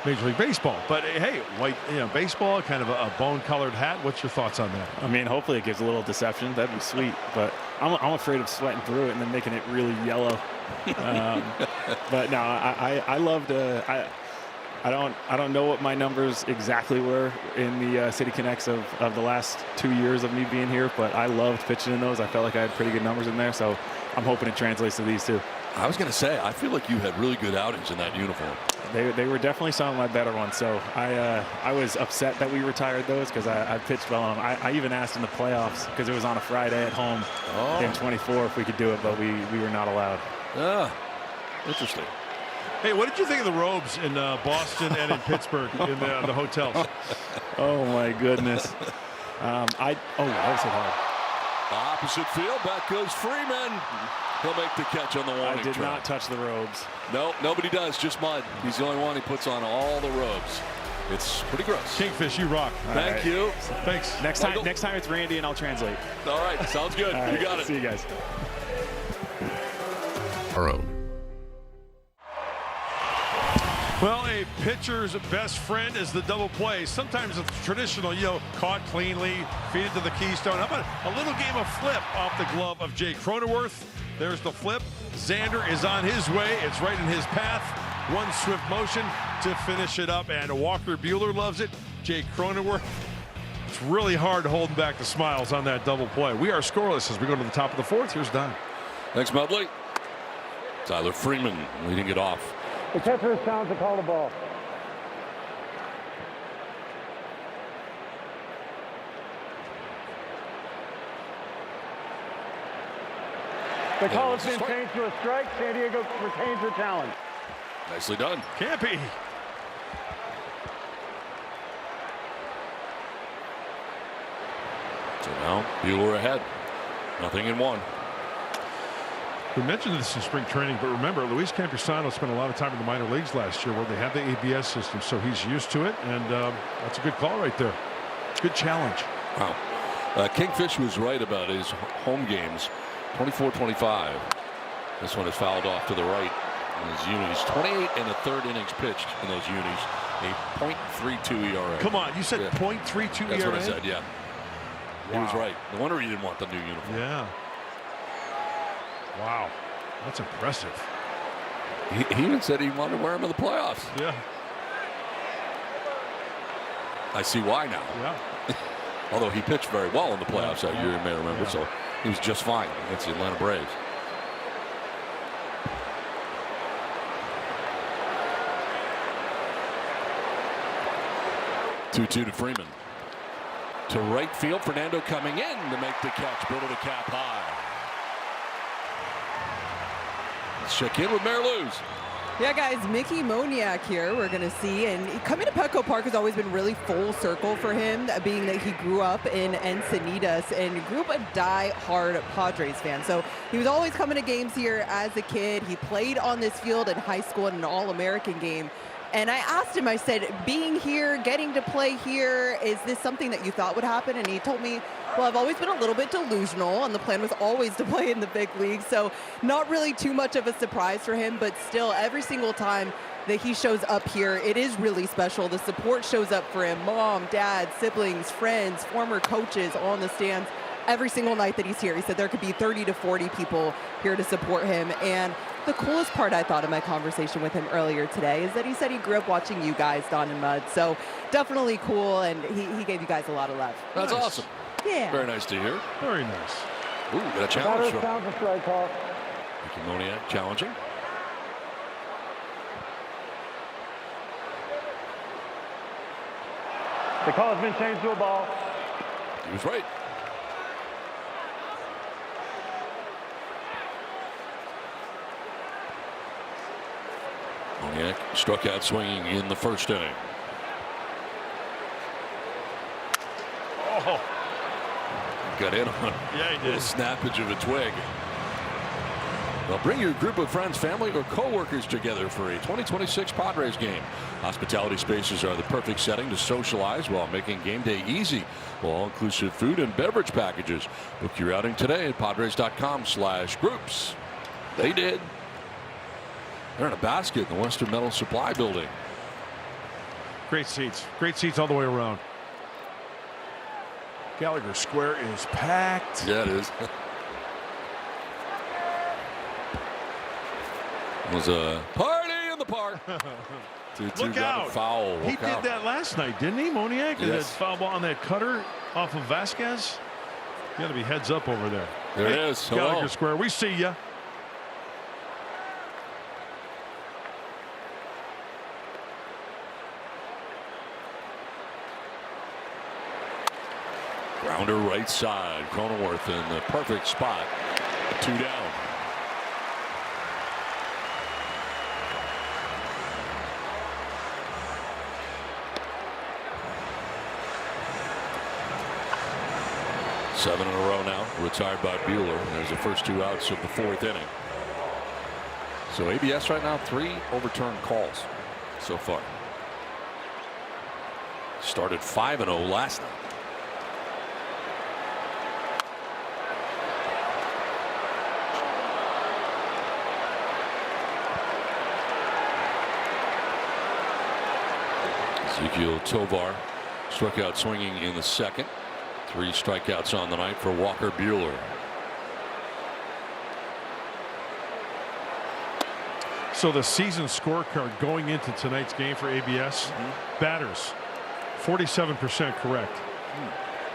Major League Baseball. But hey, white, baseball, kind of a bone-colored hat. What's your thoughts on that? I mean, hopefully it gives a little deception. That'd be sweet. But I'm afraid of sweating through it and then making it really yellow. But no, I loved. I don't know what my numbers exactly were in the City Connects of the last 2 years of me being here, but I loved pitching in those. I felt like I had pretty good numbers in there, so I'm hoping it translates to these too. I was going to say, I feel like you had really good outings in that uniform. They were definitely some of my better ones, so I was upset that we retired those because I pitched well on them. I even asked in the playoffs, because it was on a Friday at home in 24, if we could do it, but we were not allowed. Interesting. Hey, what did you think of the robes in Boston and in Pittsburgh in the hotels? Oh my goodness. That was hit hard. Opposite field, back goes Freeman. He'll make the catch on the warning I did track. not touch the robes. No, nobody does, just mud. He's the only one who puts on all the robes. It's pretty gross. Kingfish, you rock. Thank you. Thanks. Next time it's Randy and I'll translate. All right, sounds good. All right, you got it. See you guys. Our own. Well, a pitcher's best friend is the double play. Sometimes it's traditional, caught cleanly, feed it to the keystone. How about a little game of flip off the glove of Jay Cronenworth? There's the flip. Xander is on his way. It's right in his path. One swift motion to finish it up, and Walker Buehler loves it. Jay Cronenworth, it's really hard to hold back the smiles on that double play. We are scoreless as we go to the top of the fourth. Here's Don. Thanks, Mudley. Tyler Freeman leading it off. The catcher is challenged to call the ball. The call has been changed to a strike. San Diego retains their challenge. Nicely done. Campy. So now Buehler ahead. 0-1. We mentioned this in spring training, but remember, Luis Campusano spent a lot of time in the minor leagues last year where they have the ABS system, so he's used to it, and that's a good call right there. Good challenge. Wow. Kingfish was right about his home games. 24-25. This one is fouled off to the right in his unis. 28 and a third innings pitched in those unis. A .32 ERA. Come on, you said Yeah. .32 ERA? That's what I said, yeah. He was Wow. right. No wonder he didn't want the new uniform. Yeah. Wow, that's impressive. He even said he wanted to wear them in the playoffs. Yeah. I see why now. Yeah. Although he pitched very well in the playoffs that year, you may remember. Yeah. So he was just fine against the Atlanta Braves. Two-two to Freeman. To right field, Fernando coming in to make the catch. Bill to the cap high. Let's check in with Mayor Luz. Yeah, guys, Mickey Moniak here we're going to see. And coming to Petco Park has always been really full circle for him, being that he grew up in Encinitas and grew up a die-hard Padres fan. So he was always coming to games here as a kid. He played on this field in high school in an All-American game. And I asked him, I said, being here, getting to play here, is this something that you thought would happen? And he told me, well, I've always been a little bit delusional, and the plan was always to play in the big leagues. So not really too much of a surprise for him, but still every single time that he shows up here, it is really special. The support shows up for him. Mom, dad, siblings, friends, former coaches all in the stands. Every single night that he's here, he said there could be 30 to 40 people here to support him. And the coolest part I thought in my conversation with him earlier today is that he said he grew up watching you guys, Don and Mud. So definitely cool, and he gave you guys a lot of love. That's awesome. Yeah. Very nice to hear. Very nice. Ooh, got a challenge from Challenge to strike call. Mickey Moniak challenging. The call has been changed to a ball. He was right. Moniak struck out swinging in the first inning. Oh, Got in on yeah, he a little did. snappage of a twig. Well, bring your group of friends, family, or co-workers together for a 2026 Padres game. Hospitality spaces are the perfect setting to socialize while making game day easy. With all-inclusive food and beverage packages. Book your outing today at Padres.com/groups. They did. They're in a basket in the Western Metal Supply Building. Great seats. Great seats all the way around. Gallagher Square is packed. Yeah, it is. It was a party in the park. Look out. Foul. He did that last night, didn't he, Moniak? Yes. That foul ball on that cutter off of Vasquez. You got to be heads up over there. There it is. Hello. Gallagher Square. We see ya. Grounder right side. Cronenworth in the perfect spot. 2 down. Seven in a row now, retired by Buehler. There's the first 2 outs of the 4th inning. So ABS right now, 3 overturned calls so far. Started 5-0 last night. Ezekiel Tovar struck out swinging in the 2nd. 3 strikeouts on the night for Walker Buehler. So the season scorecard going into tonight's game for ABS. Batters 47% correct.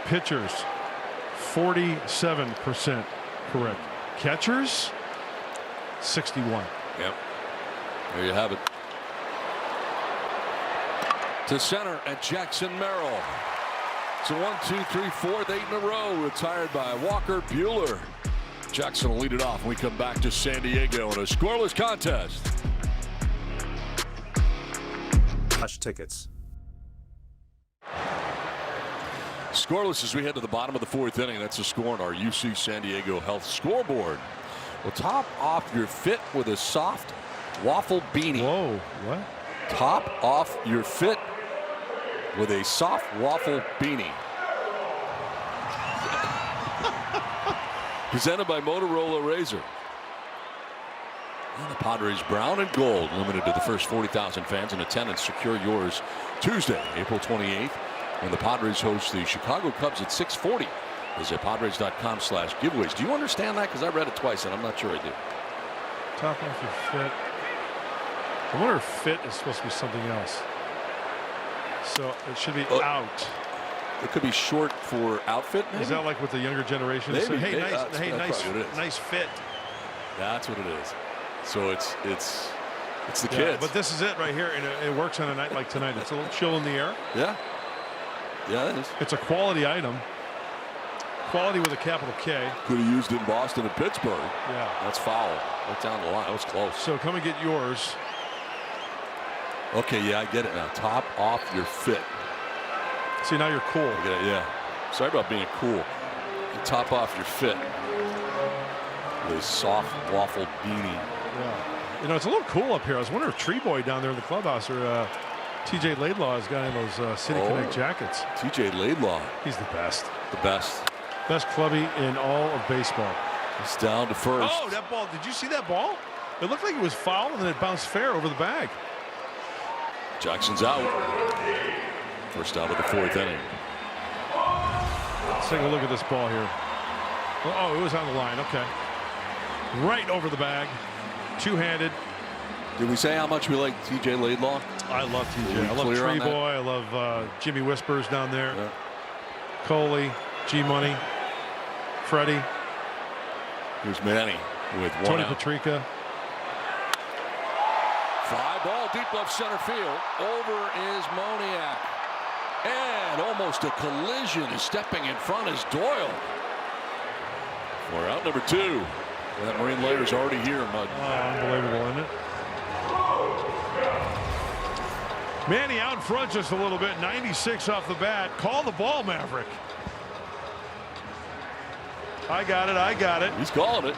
Pitchers 47% correct. Catchers 61. Yep. There you have it. To center at Jackson Merrill. It's a 1, 2, 3, 4th, 8 in a row, retired by Walker Buehler. Jackson will lead it off when we come back to San Diego in a scoreless contest. Tickets. Scoreless as we head to the bottom of the 4th inning. That's the score on our UC San Diego Health scoreboard. Well, top off your fit with a soft waffle beanie. Whoa, what? Top off your fit with a soft waffle beanie. Presented by Motorola Razr. And the Padres brown and gold, limited to the first 40,000 fans in attendance. Secure yours Tuesday, April 28th, when the Padres host the Chicago Cubs at 6:40. Visit Padres.com/giveaways. Do you understand that? Because I read it twice and I'm not sure I do. Top off your fit. I wonder if fit is supposed to be something else. So it should be out. It could be short for outfit. Maybe? Is that like what the younger generation maybe, say? Hey, nice, nice fit. That's what it is. So it's the Yeah, kids. but this is it right here, and it works on a night like tonight. It's a little chill in the air. Yeah. Yeah, it is. It's a quality item. Quality with a capital K. Could have used it in Boston and Pittsburgh. Yeah. That's foul. Right down the line. That was close. So come and get yours. Okay, yeah, I get it now. Top off your fit. See, now you're cool. I get it, yeah. Sorry about being cool. Top off your fit. With a soft waffle beanie. Yeah. You know, it's a little cool up here. I was wondering if Tree Boy down there in the clubhouse or TJ Laidlaw has got any of those City Connect jackets. TJ Laidlaw. He's the best. The best. Best clubby in all of baseball. It's down to first. Oh, that ball. Did you see that ball? It looked like it was foul and then it bounced fair over the bag. Jackson's out. First out of the 4th inning. Let's take a look at this ball here. Oh, it was on the line. Okay. Right over the bag. Two-handed. Did we say how much we like TJ Laidlaw? I love TJ. I love Tree Boy. I love Jimmy Whispers down there. Yeah. Coley, G-Money, Freddie. Here's Manny with one Tony out. Patrica. Fly ball deep left center field. Over is Moniak. And almost a collision. Stepping in front is Doyle. We're out number 2. That Marine Layer's already here, Mud. Oh, unbelievable, isn't it? Manny out in front just a little bit. 96 off the bat. Call the ball, Maverick. I got it. I got it. He's calling it,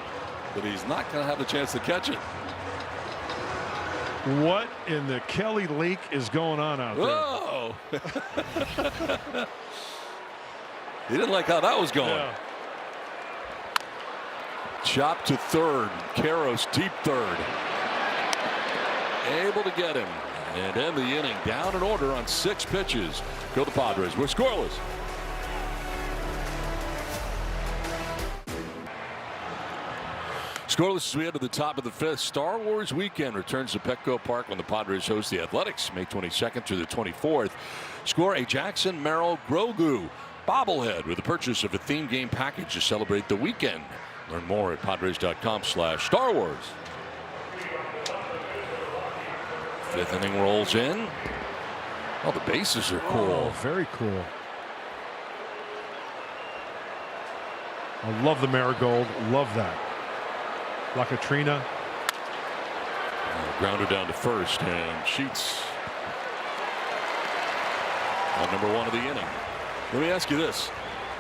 but he's not going to have the chance to catch it. What in the Kelly Lake is going on out there? Whoa! He didn't like how that was going. Yeah. Chop to third. Karros deep third. Able to get him and end the inning down in order on 6 pitches. Go the Padres. We're scoreless. Scoreless as we head to the top of the 5th. Star Wars weekend returns to Petco Park when the Padres host the Athletics May 22nd through the 24th. Score a Jackson Merrill Grogu bobblehead with the purchase of a theme game package to celebrate the weekend. Learn more at Padres.com/Star Wars. 5th inning rolls in. Oh, the bases are cool. Oh, very cool. I love the marigold. Love that. La Katrina. Grounded down to first, and Sheets on number 1 of the inning. Let me ask you this.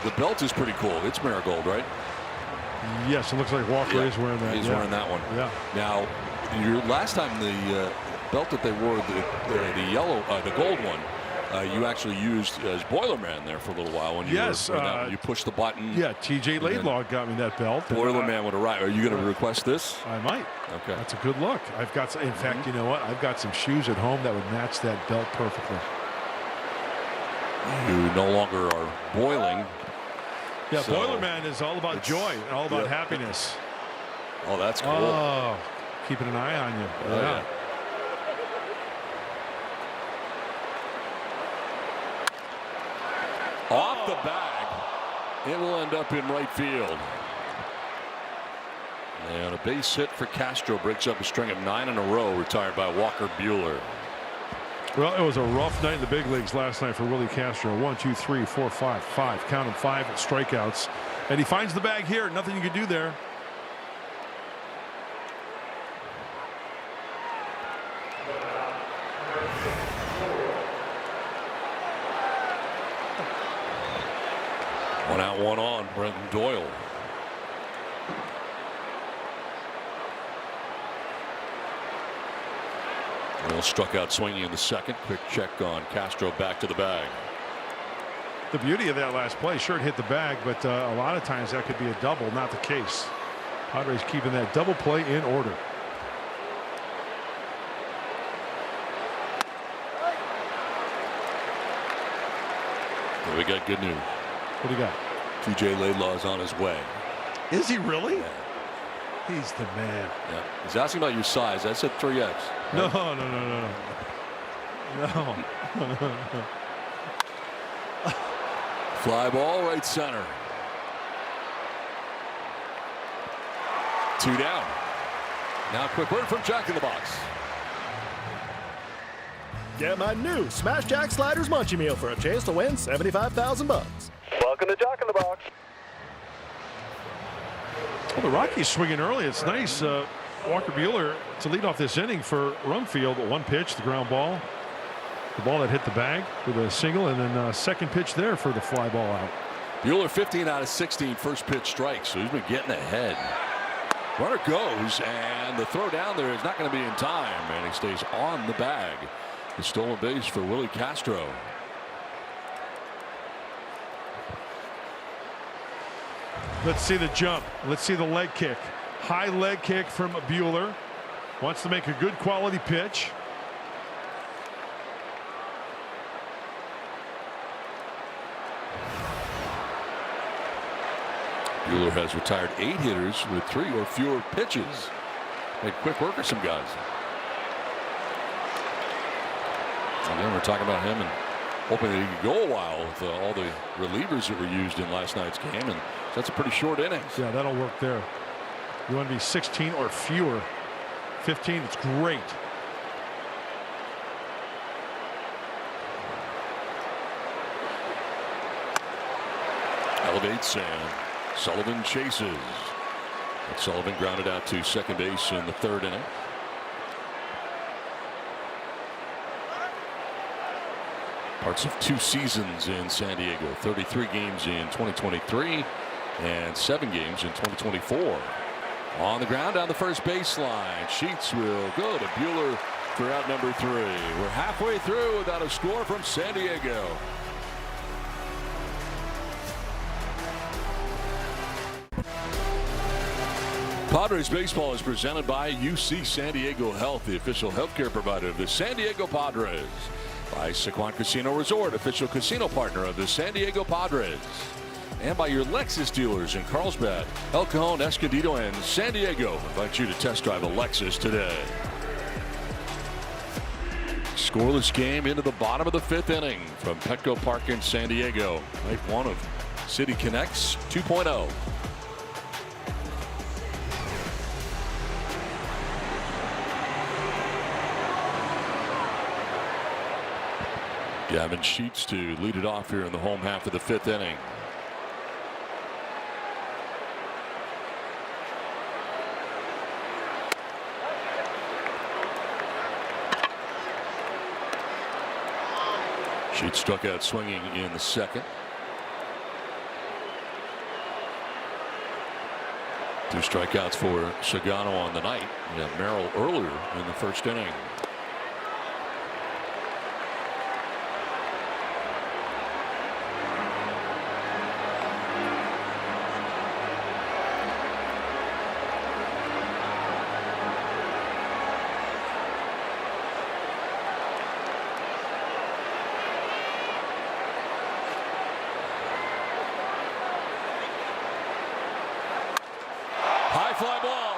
The belt is pretty cool. It's marigold, right? Yes, it looks like Walker is wearing that. He's wearing that one. Yeah. Now, your last time the belt that they wore, the yellow, the gold one, you actually used as Boilerman there for a little while when you you pushed the button. Yeah, TJ Laidlaw got me that belt. Boilerman would arrive. Are you going to request this? I might. Okay. That's a good look. I've got, in fact, you know what? I've got some shoes at home that would match that belt perfectly. You no longer are boiling. Yeah, so Boilerman is all about joy and all about happiness. Oh, that's cool. Oh, keeping an eye on you. Oh, yeah. Off the bag. It will end up in right field. And a base hit for Castro breaks up a string of 9 in a row retired by Walker Buehler. Well, it was a rough night in the big leagues last night for Willie Castro. 1, 2, 3, 4, 5. Count him, 5 strikeouts. And he finds the bag here. Nothing you can do there. One out, one on. Brenton Doyle. Well, struck out swinging in the second. Quick check on Castro back to the bag. The beauty of that last play, sure, it hit the bag, but a lot of times that could be a double. Not the case. Padres keeping that double play in order. Well, we got good news. What do you got? TJ Laidlaw is on his way. Is he really? Yeah. He's the man. Yeah. He's asking about your size. I said 3X. Right? No. Fly ball right center. 2 down. Now a quick word from Jack in the Box. Get my new Smash Jack Sliders Munchie Meal for a chance to win $75,000. Welcome to Jack in the Box. Well, the Rockies swinging early. It's nice. Walker Buehler to lead off this inning for Rumfield. 1 pitch, the ground ball. The ball that hit the bag with a single, and then second pitch there for the fly ball out. Buehler 15 out of 16 first pitch strikes, so he's been getting ahead. Runner goes, and the throw down there is not going to be in time, and he stays on the bag. The stolen base for Willie Castro. Let's see the jump. Let's see the leg kick. High leg kick from Buehler. Wants to make a good quality pitch. Buehler has retired 8 hitters with 3 or fewer pitches. Made quick work of some guys. Again, we're talking about him and hoping that he could go a while with all the relievers that were used in last night's game, and that's a pretty short innings. Yeah, that'll work there. You want to be 16 or fewer. 15, it's great. Elevates and Sullivan chases. And Sullivan grounded out to second base in the 3rd inning. Parts of 2 seasons in San Diego. 33 games in 2023 and 7 games in 2024. On the ground down the first baseline. Sheets will go to Buehler for out number 3. We're halfway through without a score from San Diego. Padres baseball is presented by UC San Diego Health, the official healthcare provider of the San Diego Padres. By Sequan Casino Resort, official casino partner of the San Diego Padres. and by your Lexus dealers in Carlsbad, El Cajon, Escondido, and San Diego. Invite you to test drive a Lexus today. Scoreless game into the bottom of the 5th inning from Petco Park in San Diego. Night 1 of City Connects 2.0. Gavin Sheets to lead it off here in the home half of the 5th inning. Sheets struck out swinging in the 2nd. 2 strikeouts for Sagano on the night. We had Merrill earlier in the 1st inning. High fly ball.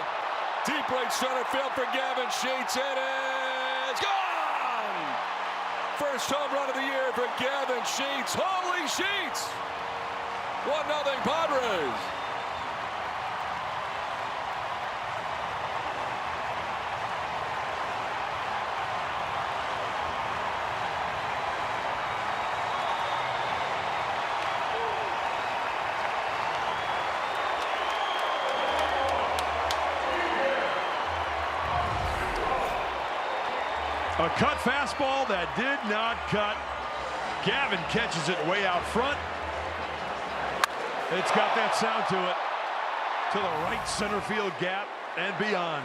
Deep right center field for Gavin Sheets. It is gone! First home run of the year for Gavin Sheets. Holy Sheets! 1-0 Padres. A cut fastball that did not cut. Gavin catches it way out front. It's got that sound to it. To the right center field gap and beyond.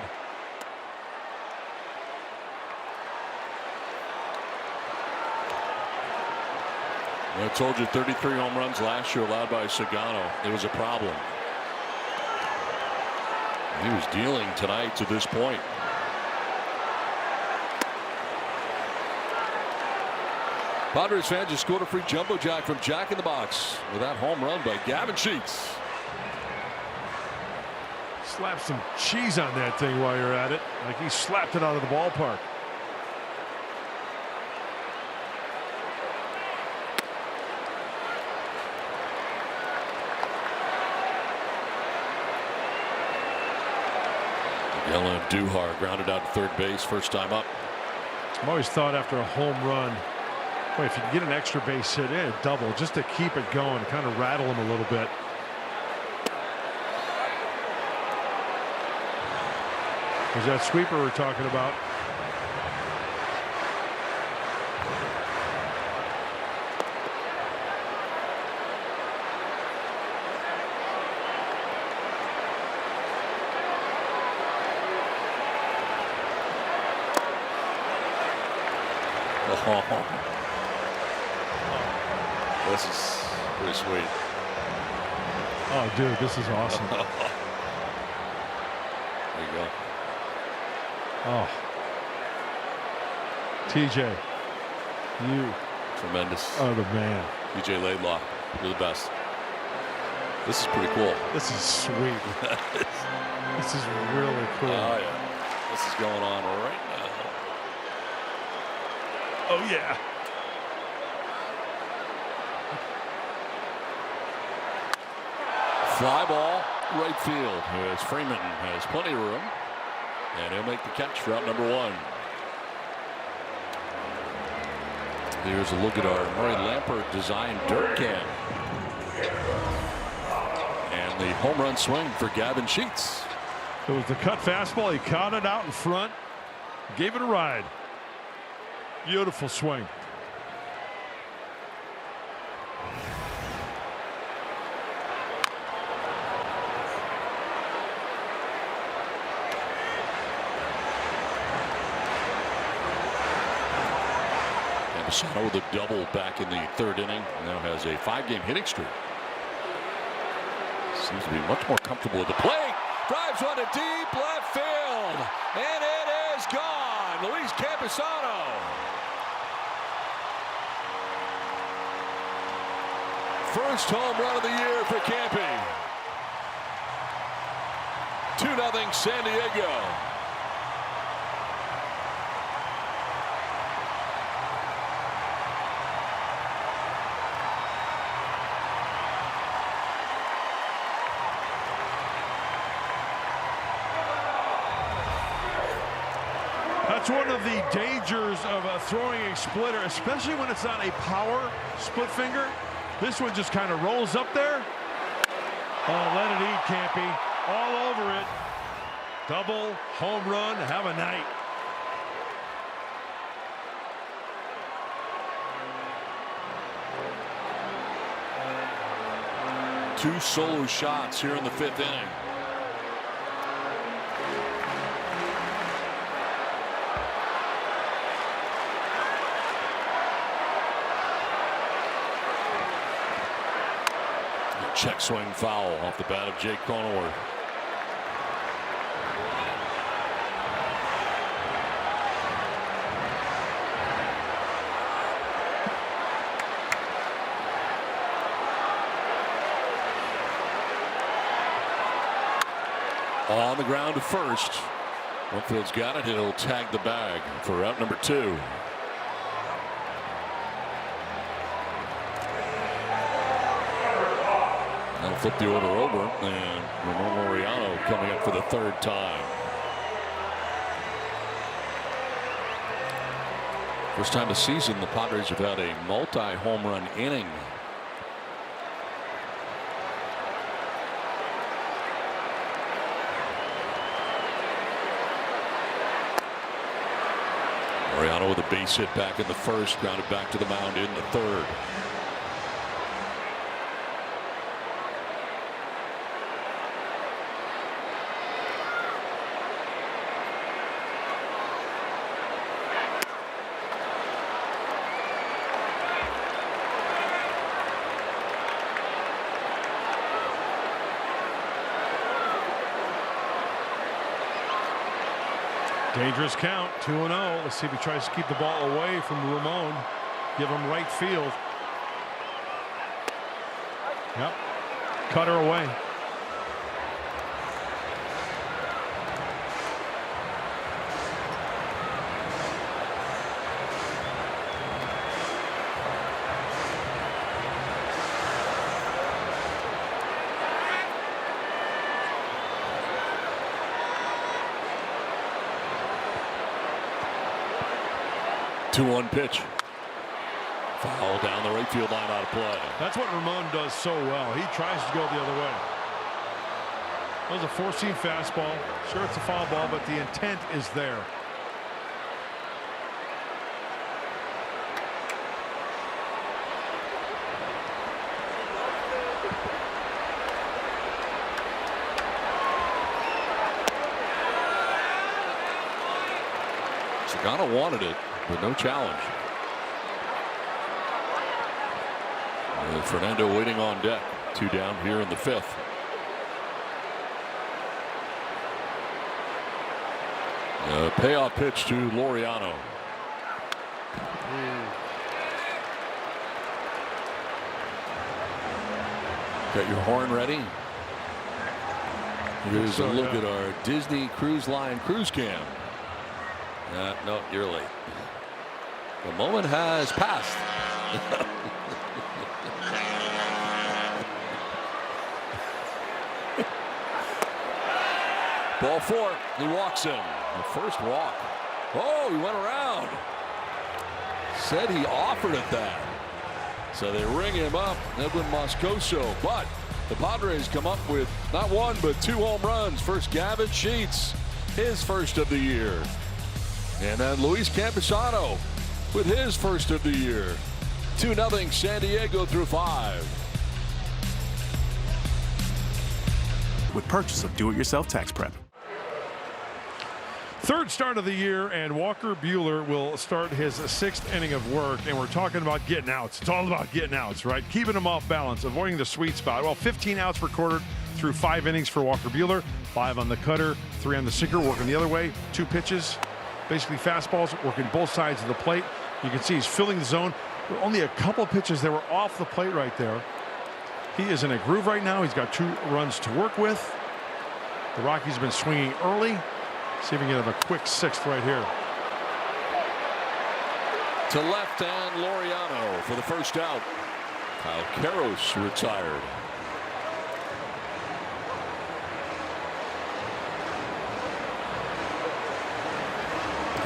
I told you 33 home runs last year allowed by Sagano. It was a problem. He was dealing tonight to this point. Padres fans just scored a free jumbo jack from Jack in the Box with that home run by Gavin Sheets. Slap some cheese on that thing while you're at it. Like he slapped it out of the ballpark. Yellen Duhar grounded out to third base, first time up. I've always thought after a home run, boy, if you can get an extra base hit in, a double, just to keep it going, kind of rattle him a little bit. Was that sweeper we're talking about? This is pretty sweet. Oh, dude, this is awesome. There you go. Oh. TJ, you Tremendous. are the man. TJ Laidlaw, you're the best. This is pretty cool. This is sweet. This is really cool. Oh, yeah. This is going on right now. Oh, yeah. Fly ball, right field. As Freeman has plenty of room. And he'll make the catch for out number 1. Here's a look at our Murray Lampert designed dirt can. And the home run swing for Gavin Sheets. It was the cut fastball. He caught it out in front. Gave it a ride. Beautiful swing. Basano with a double back in the 3rd inning. Now has a 5-game hitting streak. Seems to be much more comfortable at the plate. Drives one to deep left field. And it is gone. Luis Campusano. First home run of the year for Campy. 2-0 San Diego. That's one of the dangers of throwing a splitter, especially when it's not a power split finger. This one just kind of rolls up there. Oh, let it eat, Campy. All over it. Double, home run, have a night. Two solo shots here in the 5th inning. Check swing foul off the bat of Jake Cronenworth. On the ground to first. Winfield's got it. He'll tag the bag for out number 2. That'll flip the order over, and Ramon Laureano coming up for the 3rd time. First time this season the Padres have had a multi-home run inning. Laureano with a base hit back in the 1st, grounded back to the mound in the 3rd. Dangerous count, 2-0. Let's see if he tries to keep the ball away from Ramon. Give him right field. Yep. Cutter away. Two-one pitch. Foul down the right field line, out of play. That's what Ramon does so well. He tries to go the other way. That was a 4-seam fastball. Sure, it's a foul ball, but the intent is there. Sagana wanted it, but no challenge. Fernando waiting on deck. 2 down here in the 5th. Payoff pitch to Laureano. Got your horn ready? Here's a look at our Disney Cruise Line cruise cam. No, you're late. The moment has passed. Ball 4. He walks in. The first walk. Oh, he went around. Said he offered it that. So they ring him up, Edwin Moscoso. But the Padres come up with not 1 but 2 home runs. First Gavin Sheets, his first of the year. And then Luis Campusano with his first of the year. 2-0 San Diego through 5. With purchase of do-it-yourself tax prep. Third start of the year, and Walker Buehler will start his 6th inning of work, and we're talking about getting outs. It's all about getting outs, right? Keeping them off balance, avoiding the sweet spot. Well, 15 outs recorded through 5 innings for Walker Buehler. 5 on the cutter, 3 on the sinker, working the other way. 2 pitches, basically fastballs, working both sides of the plate. You can see he's filling the zone. Only a couple pitches that were off the plate right there. He is in a groove right now. He's got 2 runs to work with. The Rockies have been swinging early. See if we can get a quick 6th right here. To left and Laureano for the first out. Kyle Karros retired.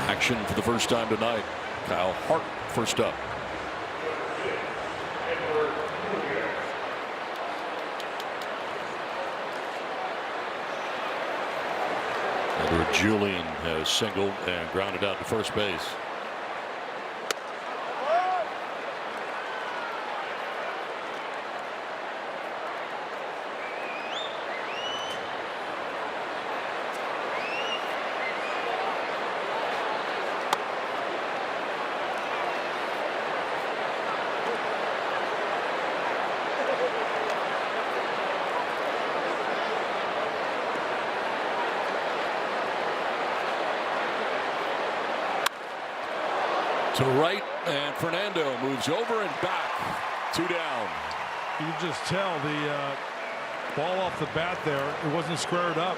Action for the first time tonight. Kyle Hart first up. Edward Julian has singled and grounded out to first base. To right, and Fernando moves over and back. 2 down. You can just tell the ball off the bat there. It wasn't squared up.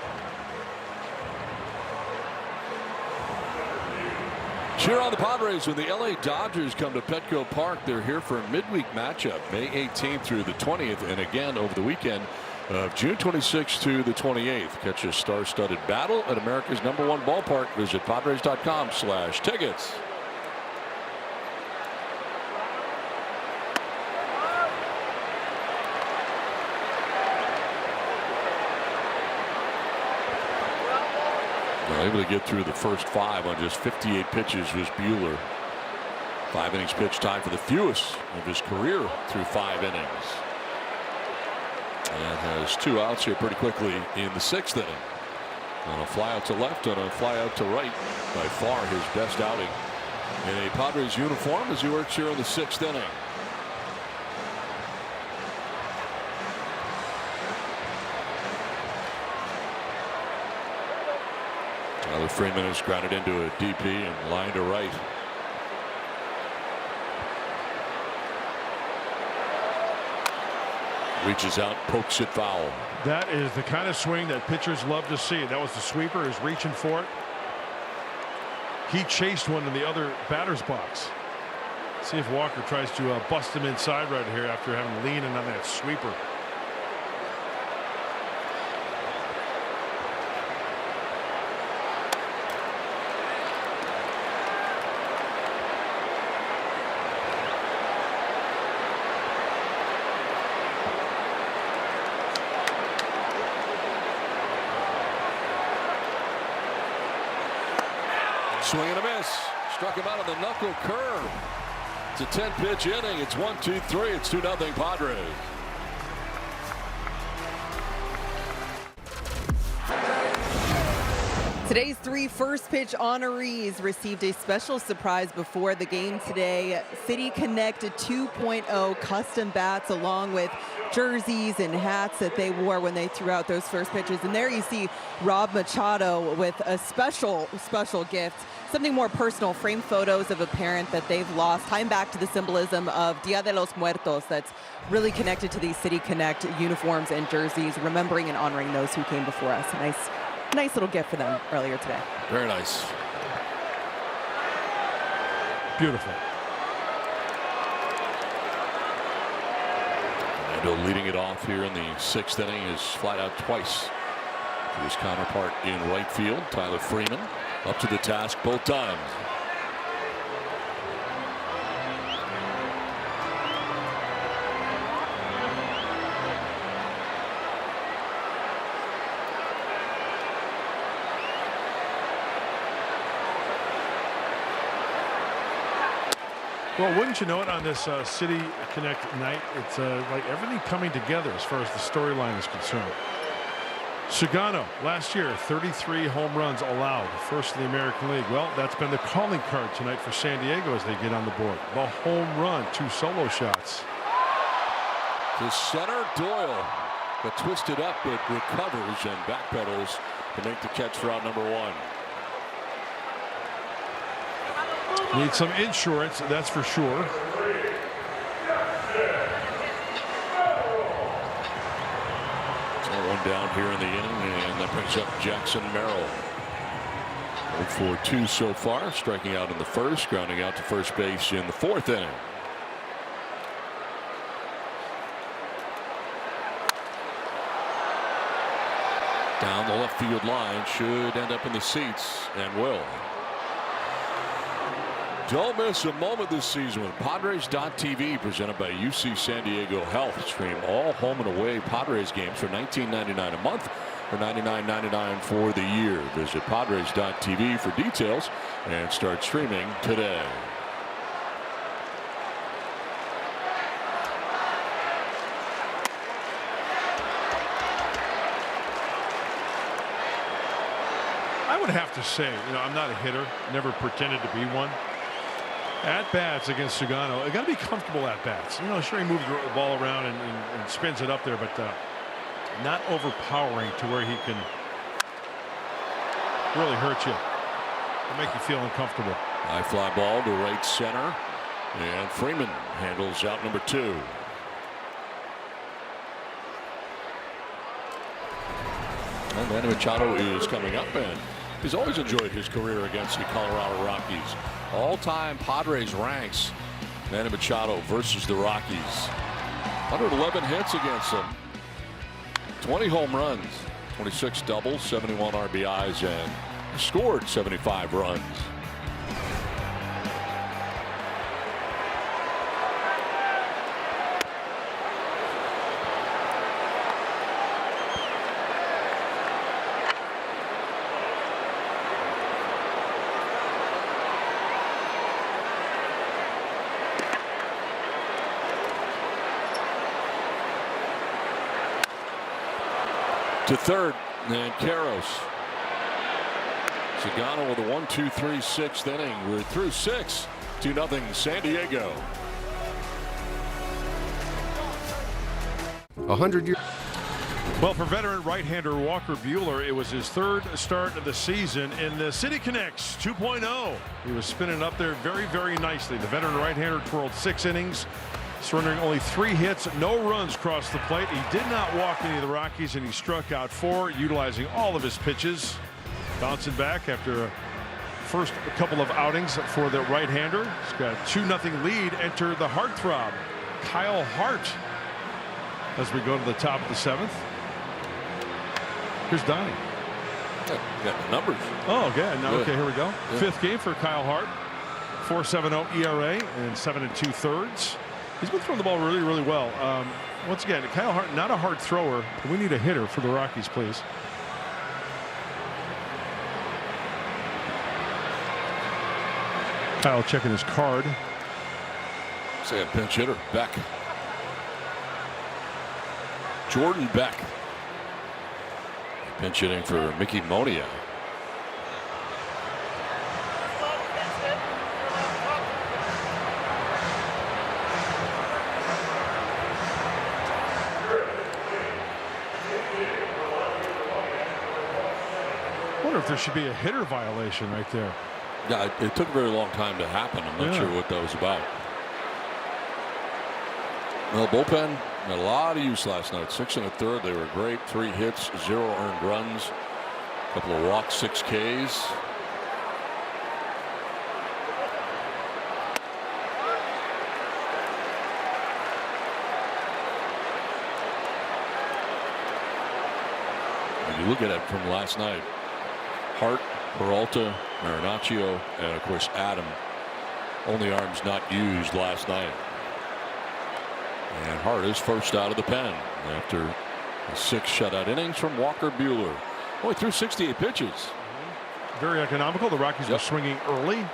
Cheer on the Padres when the LA Dodgers come to Petco Park. They're here for a midweek matchup, May 18th through the 20th, and again over the weekend of June 26th to the 28th. Catch a star-studded battle at America's #1 ballpark. Visit Padres.com/tickets. Able to get through the first 5 on just 58 pitches was Buehler. 5 innings pitched, tied for the fewest of his career through 5 innings. And has 2 outs here pretty quickly in the 6th inning. On a fly out to left and a fly out to right. By far his best outing in a Padres uniform as he works here in the 6th inning. Tyler Freeman is grounded into a DP and line to right. Reaches out, pokes it foul. That is the kind of swing that pitchers love to see. That was the sweeper, is reaching for it. He chased one in the other batter's box. See if Walker tries to bust him inside right here after having leaning on that sweeper. Swing and a miss. Struck him out of the knuckle curve. It's a 10-pitch inning. It's 1-2-3. It's 2-0 Padres. Today's 3 first pitch honorees received a special surprise before the game today. City Connect 2.0 custom bats along with jerseys and hats that they wore when they threw out those first pitches. And there you see Rob Machado with a special gift, something more personal, framed photos of a parent that they've lost, tying back to the symbolism of Dia de los Muertos that's really connected to these City Connect uniforms and jerseys, remembering and honoring those who came before us. Nice little gift for them earlier today. Very nice. Beautiful. Fernando leading it off here in the 6th inning is flat out twice to his counterpart in right field. Tyler Freeman up to the task both times. Well, wouldn't you know it, on this City Connect night, it's like everything coming together as far as the storyline is concerned. Sugano last year, 33 home runs allowed, first in the American League. Well, that's been the calling card tonight for San Diego as they get on the board. The home run, 2 solo shots. To center, Doyle, but twisted up, but recovers and backpedals to make the catch for out number 1. Need some insurance, that's for sure. One down here in the inning, and that brings up Jackson Merrill. 0 for 2 so far, striking out in the first, grounding out to first base in the 4th inning. Down the left field line, should end up in the seats, and will. Don't miss a moment this season with Padres.tv, presented by UC San Diego Health. Stream all home and away Padres games for $19.99 a month or $99.99 for the year. Visit Padres.tv for details and start streaming today. I would have to say, I'm not a hitter, never pretended to be one. At-bats against Sugano, got to be comfortable at-bats. Sure, he moves the ball around and spins it up there, but not overpowering to where he can really hurt you or make you feel uncomfortable. High fly ball to right center, and Freeman handles out number 2. And Manny Machado is coming up, and he's always enjoyed his career against the Colorado Rockies. All-time Padres ranks Manny Machado versus the Rockies. 111 hits against them. 20 home runs, 26 doubles, 71 RBIs, and scored 75 runs. To third, and Karros. Sugano with a 1-2-3 6th inning. We're through 6. 2-0 San Diego. 100 years. Well, for veteran right-hander Walker Buehler, it was his 3rd start of the season in the City Connects 2.0. He was spinning up there very, very nicely. The veteran right-hander twirled 6 innings, surrendering only 3 hits, no runs across the plate. He did not walk any of the Rockies, and he struck out 4, utilizing all of his pitches. Bouncing back after a first couple of outings for the right-hander. He's got a 2-0 lead. Enter the heartthrob, Kyle Hart, as we go to the top of the 7th. Here's Donnie. Got the numbers. Oh, okay. Now, Good. okay, here we go. Yeah. 5th game for Kyle Hart. 4.70 ERA and 7 2/3. He's been throwing the ball really, really well. Once again, Kyle Hart, not a hard thrower. We need a hitter for the Rockies, please. Kyle checking his card. Say a pinch hitter, Beck. Jordan Beck. Pinch hitting for Mickey Monia. I wonder if there should be a hitter violation right there. Yeah, it took a very long time to happen. I'm not sure what that was about. Well, bullpen had a lot of use last night. 6 1/3. They were great. 3 hits, 0 earned runs, a couple of walks, 6 Ks. When you look at it from last night, Hart, Peralta, Marinaccio, and of course Adam, only arms not used last night. And Hart is first out of the pen after 6 shutout innings from Walker Buehler. Only threw 68 pitches. Very economical. The Rockies were swinging early.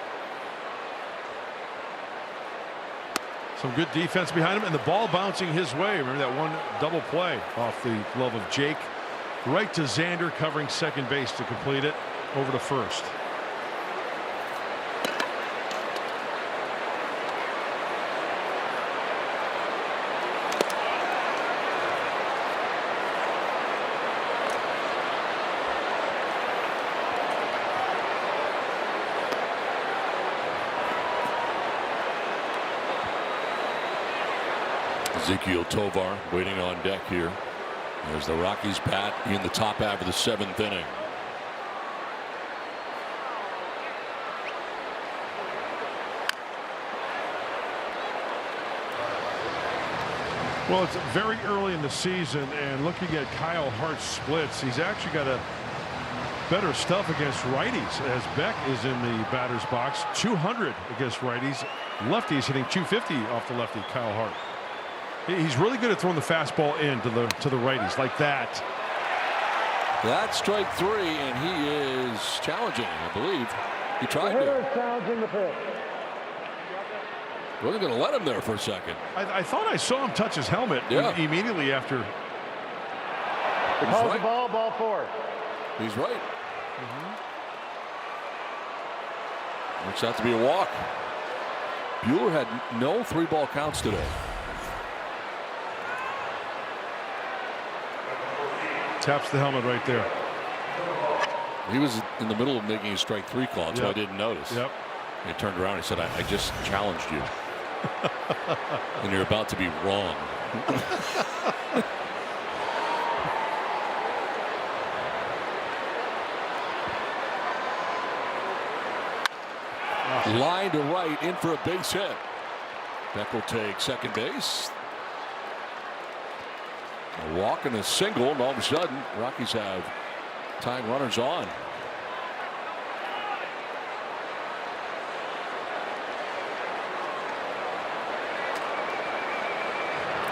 Some good defense behind him, and the ball bouncing his way. Remember that one double play off the glove of Jake. Right to Xander, covering second base to complete it. Over to first. Ezekiel Tovar waiting on deck here. There's the Rockies bat in the top half of the 7th inning. Well, it's very early in the season, and looking at Kyle Hart's splits, he's actually got a better stuff against righties, as Beck is in the batter's box. 200 against righties. Lefties hitting 250 off the lefty, Kyle Hart. He's really good at throwing the fastball in to the righties like that. That's strike 3, and he is challenging, I believe. He tried to. Challenging the pitch. Wasn't going to let him there for a second. I thought I saw him touch his helmet immediately after. He calls the ball 4. He's right. Works out to be a walk. Buehler had no 3-ball counts today. Taps the helmet right there. He was in the middle of making a strike 3 call, so I didn't notice. Yep. He turned around and he said, I just challenged you. And you're about to be wrong. Line to right, in for a base hit. Beck will take second base. A walk and a single, and all of a sudden, Rockies have tying runners on.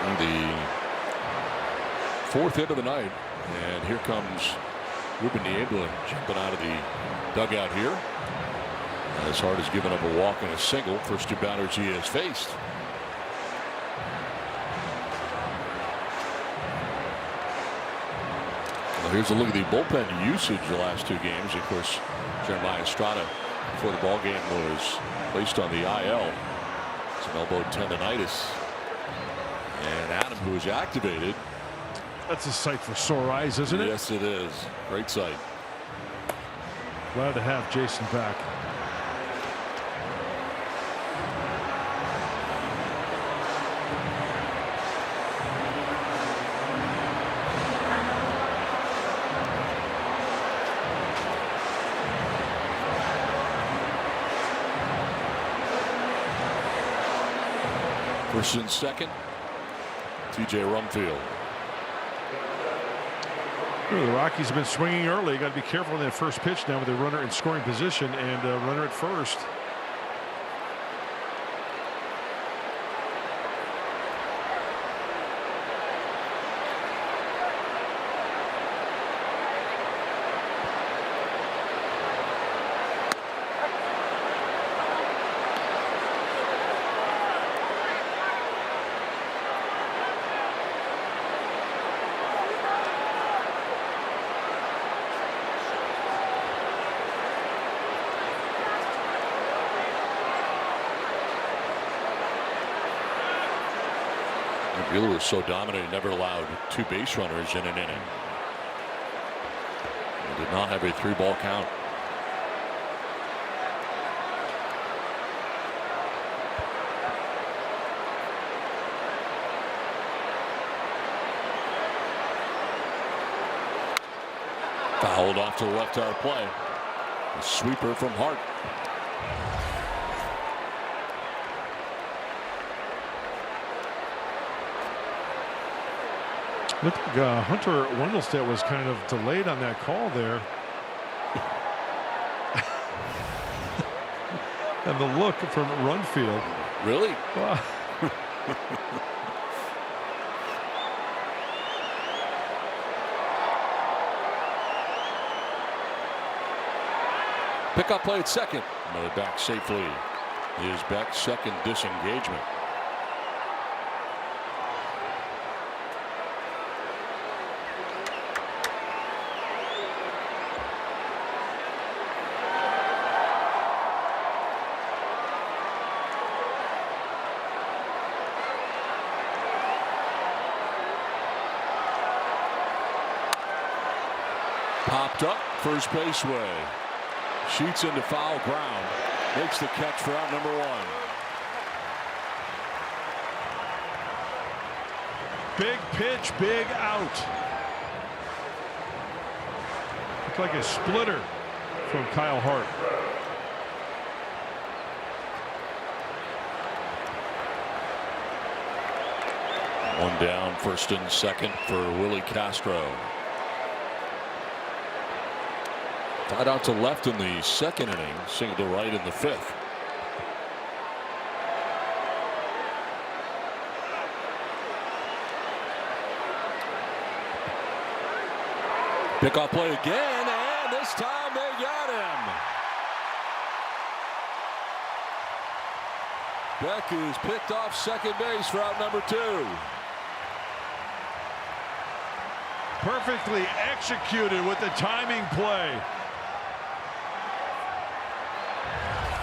And the 4th hit of the night, and here comes Ruben Niebla jumping out of the dugout here. As Hart has given up a walk and a single. First 2 batters he has faced. Well, here's a look at the bullpen usage the last 2 games. Of course, Jeremiah Estrada before the ball game was placed on the IL. Some elbow tendonitis. And Adam, who was activated. That's a sight for sore eyes, isn't it? Yes, it is. Great sight. Glad to have Jason back. First and second, TJ Rumfield. The Rockies have been swinging early. Got to be careful on that first pitch now with a runner in scoring position and a runner at first. Buehler was so dominant, he never allowed 2 base runners in an inning. He did not have a 3-ball count. Fouled off to the left side play. A sweeper from Hart. Looked like Hunter Wendelstedt was kind of delayed on that call there. And the look from Runfield. Really? Wow. Pickup play at second. Another back safely. Is Beck's second disengagement. Popped up first base way. Shoots into foul ground. Makes the catch for out number 1. Big pitch, big out. Looked like a splitter from Kyle Hart. One down, first and second for Willie Castro. Tied out to left in the second inning, single to right in the fifth. Pickoff play again, and this time they got him. Beck is picked off second base for out number 2. Perfectly executed with the timing play.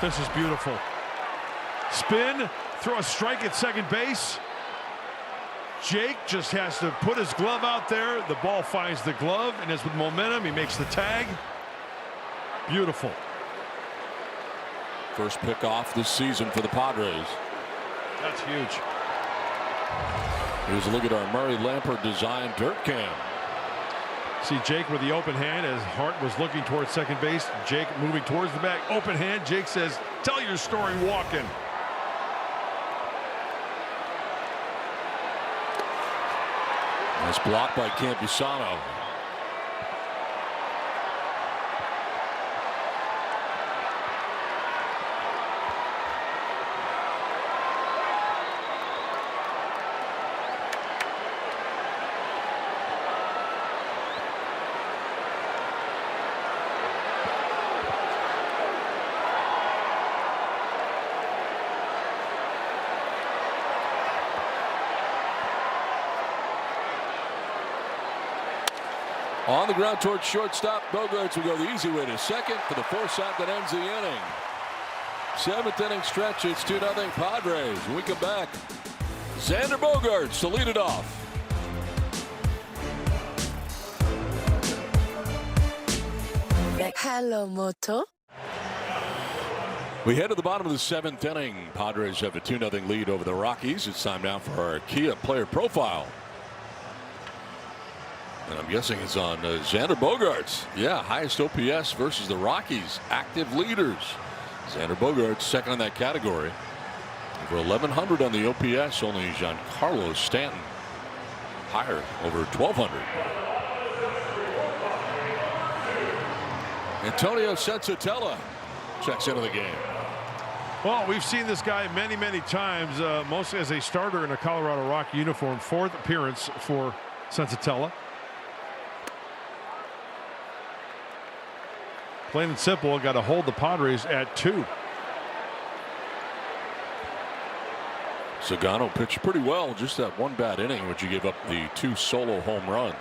This is beautiful. Spin, throw a strike at second base. Jake just has to put his glove out there. The ball finds the glove, and as with momentum, he makes the tag. Beautiful. First pickoff this season for the Padres. That's huge. Here's a look at our Murray Lampert designed dirt cam. See Jake with the open hand as Hart was looking towards second base. Jake moving towards the back. Open hand. Jake says, "Tell your story walking." Nice block by Campusano. On the ground towards shortstop, Bogaerts will go the easy way to second for the force out that ends the inning. 7th inning stretch, it's 2-0 Padres. When we come back, Xander Bogaerts to lead it off. Hello, Moto. We head to the bottom of the 7th inning. Padres have a 2-0 lead over the Rockies. It's time now for our Kia player profile. And I'm guessing it's on Xander Bogaerts. Yeah, highest OPS versus the Rockies. Active leaders. Xander Bogaerts second in that category. Over 1,100 on the OPS. Only Giancarlo Stanton higher, over 1,200. Antonio Sensatella checks into the game. Well, we've seen this guy many, many times, mostly as a starter in a Colorado Rocky uniform. 4th appearance for Sensatella. Plain and simple, got to hold the Padres at 2. Sagano pitched pretty well, just that one bad inning, which he gave up the 2 solo home runs.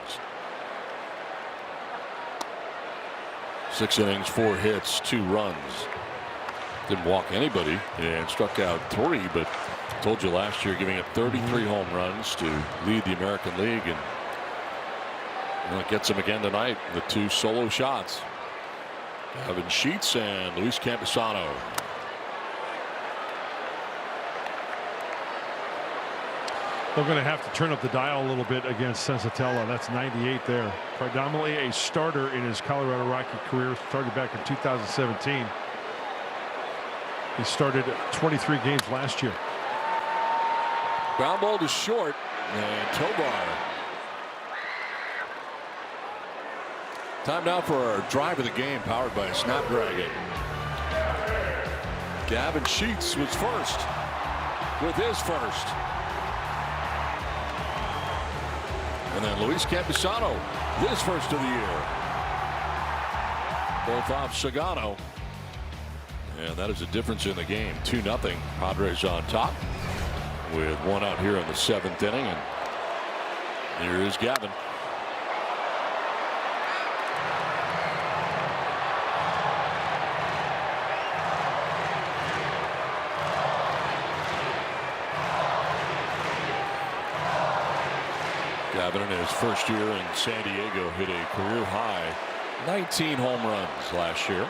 6 innings, 4 hits, 2 runs. Didn't walk anybody and struck out 3, but told you last year giving up 33 home runs to lead the American League, and it gets him again tonight with 2 solo shots. Evan Sheets and Luis Campusano. We're going to have to turn up the dial a little bit against Sensatella. That's 98 there. Predominantly a starter in his Colorado Rocky career. Started back in 2017. He started 23 games last year. Ground ball to short, and Tovar. Time now for our drive of the game, powered by Snapdragon. Gavin Sheets was first with his first. And then Luis Campusano, his first of the year. Both off Sagano. And that is a difference in the game. 2-0. Padres on top with 1 out here in the 7th inning. And here is Gavin. Gavin in his first year in San Diego hit a career high 19 home runs last year.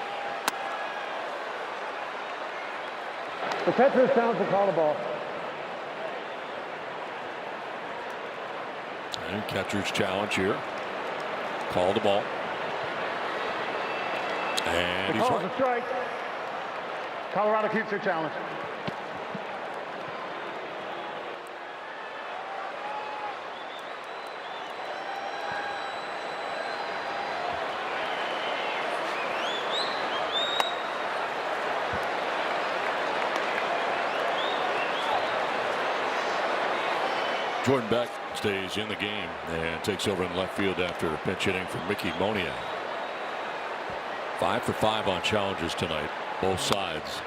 The catcher is down to call the ball. And catcher's challenge here. Call the ball. And The he's call is right. a strike. Colorado keeps their challenge. Jordan Beck stays in the game and takes over in left field after a pinch hitting from Mickey Moniak. 5 for 5 on challenges tonight, both sides.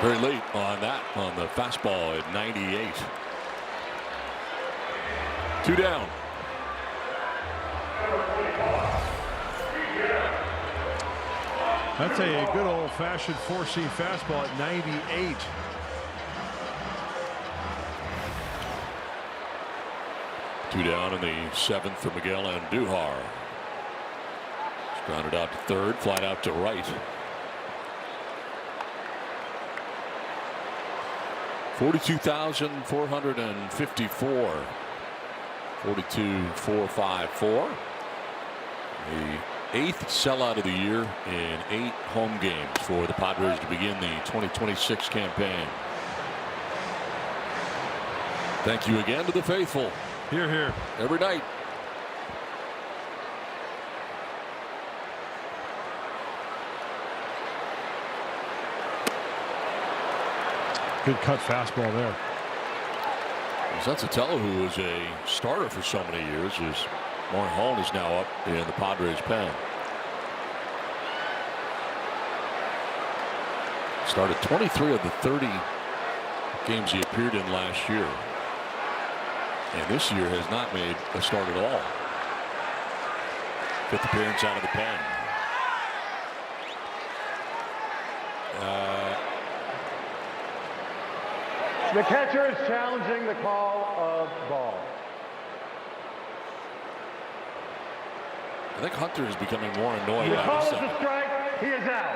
Very late on that, on the fastball at 98. 2 down. That's a good old-fashioned four-seam fastball at 98. Two down in the 7th for Miguel Andujar. It's grounded out to third, flied out to right. 42,454. 42,454. The 8th sellout of the year in 8 home games for the Padres to begin the 2026 campaign. Thank you again to the faithful. Here, here. Every night. Good cut fastball there. Sensatello, who was a starter for so many years, is Morejon is now up in the Padres pen. Started 23 of the 30 games he appeared in last year. And this year has not made a start at all. 5th appearance out of the pen. The catcher is challenging the call of ball. I think Hunter is becoming more annoyed. The call is a strike. He is out.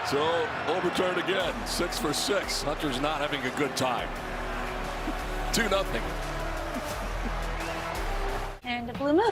So overturned again. 6 for 6. Hunter's not having a good time. 2-0. And the blue moon.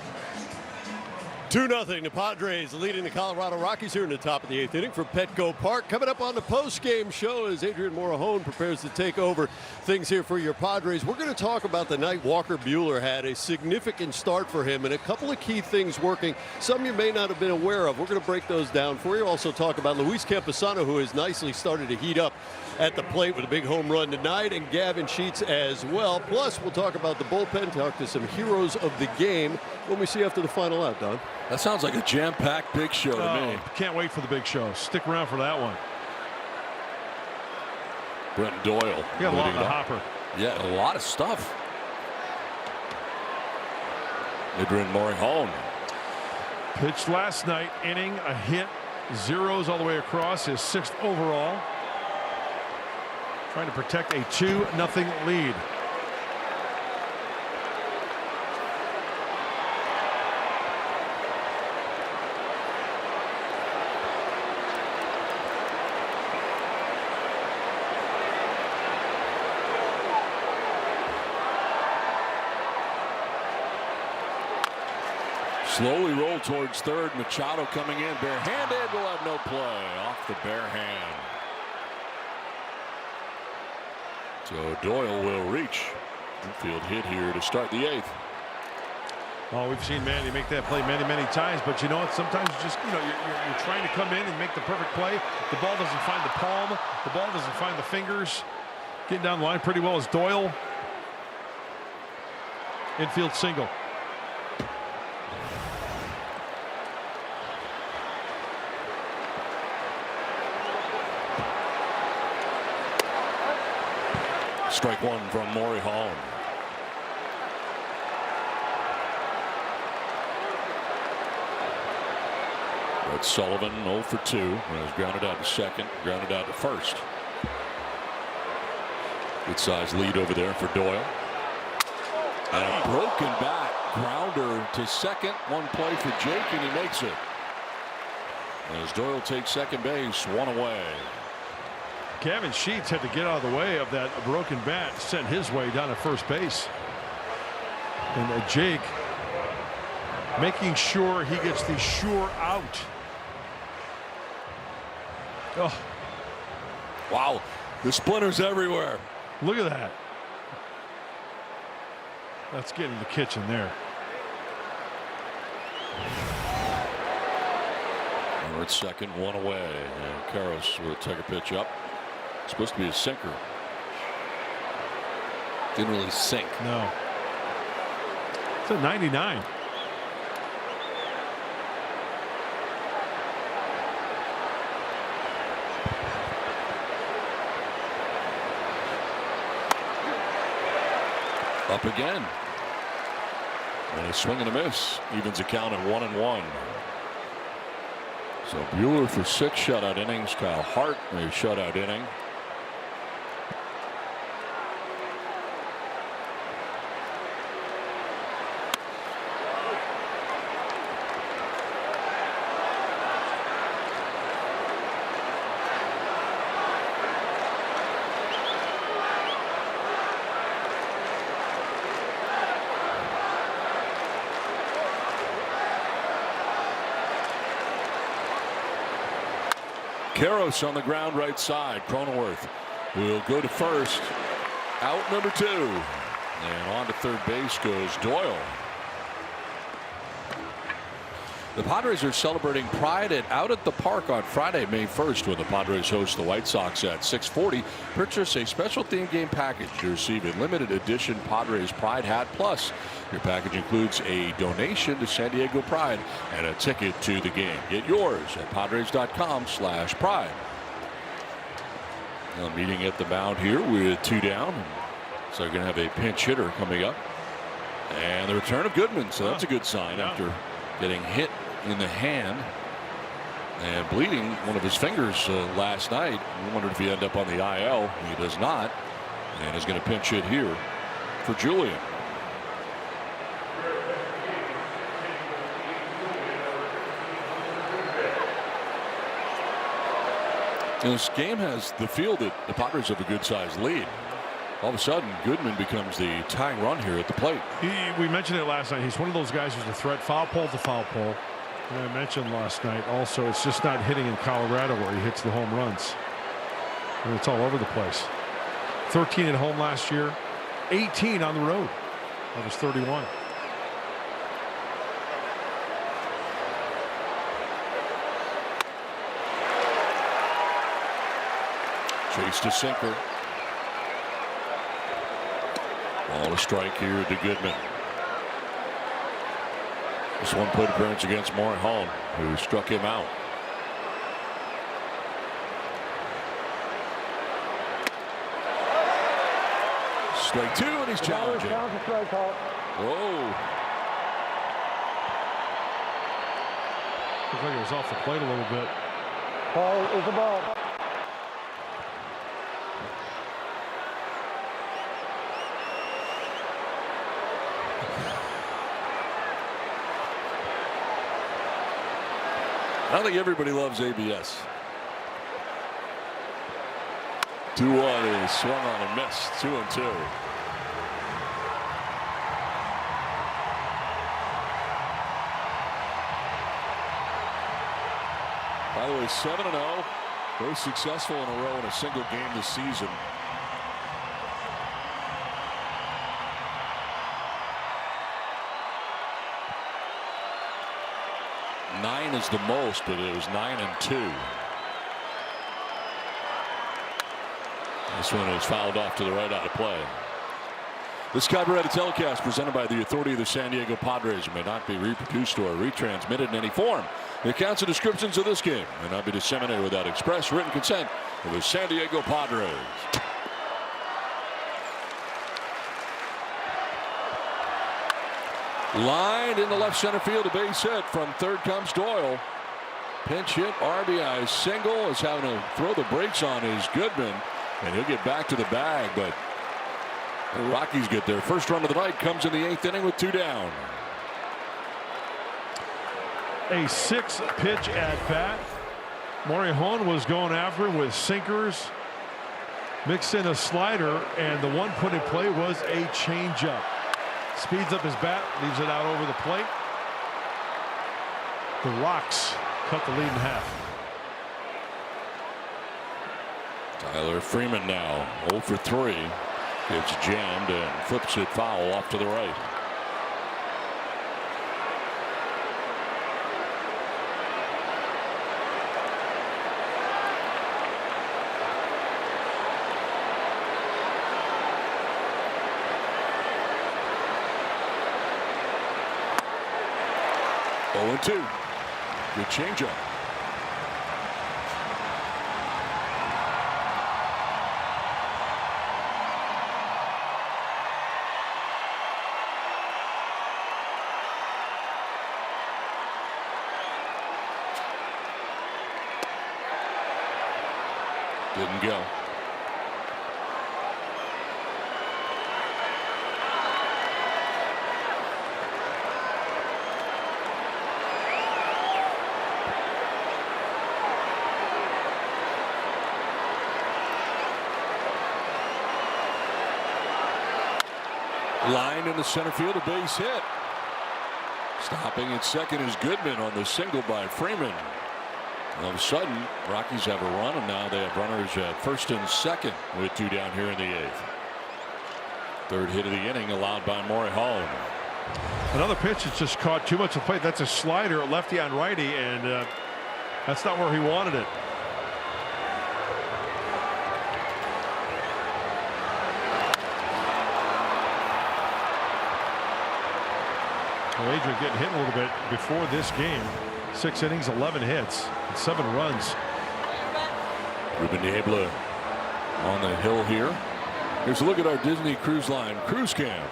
2-0. The Padres leading the Colorado Rockies here in the top of the 8th inning from Petco Park. Coming up on the post-game show as Adrian Morejon prepares to take over things here for your Padres. We're going to talk about the night Walker Buehler had. A significant start for him and a couple of key things working. Some you may not have been aware of. We're going to break those down for you. Also talk about Luis Campusano, who has nicely started to heat up at the plate with a big home run tonight, and Gavin Sheets as well. Plus, we'll talk about the bullpen, talk to some heroes of the game when we see after the final out, Don. That sounds like a jam-packed big show to me. Can't wait for the big show. Stick around for that one. Brent Doyle. You got a lot in the hopper. Yeah, a lot of stuff. Adrian Morejon. Pitched last night, inning, a hit, zeros all the way across, his 6th overall. Trying to protect a 2-0 lead. Slowly roll towards third. Machado coming in barehanded. Will have no play off the bare hand. So Doyle will reach. Infield hit here to start the 8th. Oh, we've seen Manny make that play many, many times, but you know what? Sometimes you just, you're trying to come in and make the perfect play. The ball doesn't find the palm. The ball doesn't find the fingers. Getting down the line pretty well is Doyle. Infield single. Strike one from Morejon. Red Sullivan 0 for 2. Has grounded out to second, grounded out to first. Good size lead over there for Doyle. And a broken bat grounder to second. One play for Jake, and he makes it. As Doyle takes second base, one away. Kevin Sheets had to get out of the way of that broken bat, sent his way down to first base. And Jake making sure he gets the sure out. Oh. Wow, the splinters everywhere. Look at that. Let's get in the kitchen there. We're at second, one away. And Karros will take a pitch up. It's supposed to be a sinker. Didn't really sink. No. It's a 99. Up again. And a swing and a miss. Evens the count at 1-1. So Buehler for 6 shutout innings. Kyle Hart a shutout inning. Karros on the ground right side. Cronenworth will go to first. Out number 2. And on to third base goes Doyle. The Padres are celebrating Pride out at the park on Friday, May 1st, when the Padres host the White Sox at 6:40. Purchase a special theme game package to receive a limited edition Padres Pride hat. Plus, your package includes a donation to San Diego Pride and a ticket to the game. Get yours at Padres.com/pride. Now meeting at the mound here with 2 down. So they're going to have a pinch hitter coming up. And the return of Goodman. So that's a good sign after getting hit in the hand and bleeding one of his fingers last night. We wondered if he ended up on the IL. He does not, and is going to pinch hit here for Julian. And this game has the feel that the Padres have a good sized lead. All of a sudden, Goodman becomes the tying run here at the plate. We mentioned it last night. He's one of those guys who's a threat. Foul pole to foul pole. And I mentioned last night also, it's just not hitting in Colorado where he hits the home runs. And it's all over the place. 13 at home last year, 18 on the road. That was 31. Chase to sinker. Ball a strike here to Goodman. This one plate appearance against Morejon, who struck him out. Strike 2, and he's challenging. Whoa. Looks like it was off the plate a little bit. Ball is the ball. I think everybody loves ABS. 2-1 is swung on and missed. 2-2. By the way, 7-0. Most successful in a row in a single game this season. Nine is the most, but it was 9-2. This one is fouled off to the right out of play. This copyrighted telecast presented by the authority of the San Diego Padres may not be reproduced or retransmitted in any form. The accounts and descriptions of this game may not be disseminated without express written consent of the San Diego Padres. Lined in the left center field, a base hit. From third comes Doyle. Pinch hit, RBI single. Is having to throw the brakes on is Goodman, and he'll get back to the bag, but the Rockies get their first run of the night. Comes in the 8th inning with 2 down. A 6-pitch at bat. Morejon was going after him with sinkers. Mixed in a slider, and the one put in play was a changeup. Speeds up his bat, leaves it out over the plate. The Rocks cut the lead in half. Tyler Freeman now 0 for 3. Gets jammed and flips it foul off to the right. Oh, 2. Good changeup. Didn't go. Line in the center field, a base hit. Stopping at second is Goodman on the single by Freeman. All of a sudden, Rockies have a run, and now they have runners at first and second with 2 down here in the 8th. Third hit of the inning allowed by Morejon. Another pitch that's just caught too much of the plate. That's a slider, lefty on righty, and that's not where he wanted it. Well, Adrian getting hit a little bit before this game. 6 innings, 11 hits, and 7 runs. Ruben Niebla on the hill here. Here's a look at our Disney Cruise Line cruise cam.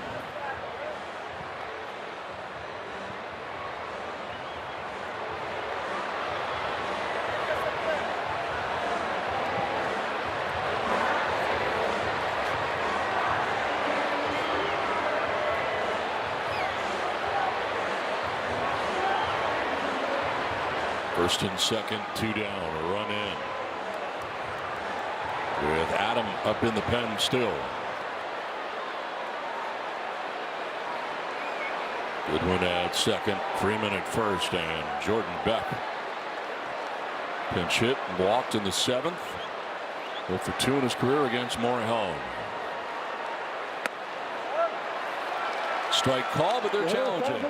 First and second, 2 down, a run in. With Adam up in the pen still. Goodwin at second, Freeman at first, and Jordan Beck. Pinch hit and walked in the 7th. 0 for 2 in his career against Morejon. Strike call, but they're challenging.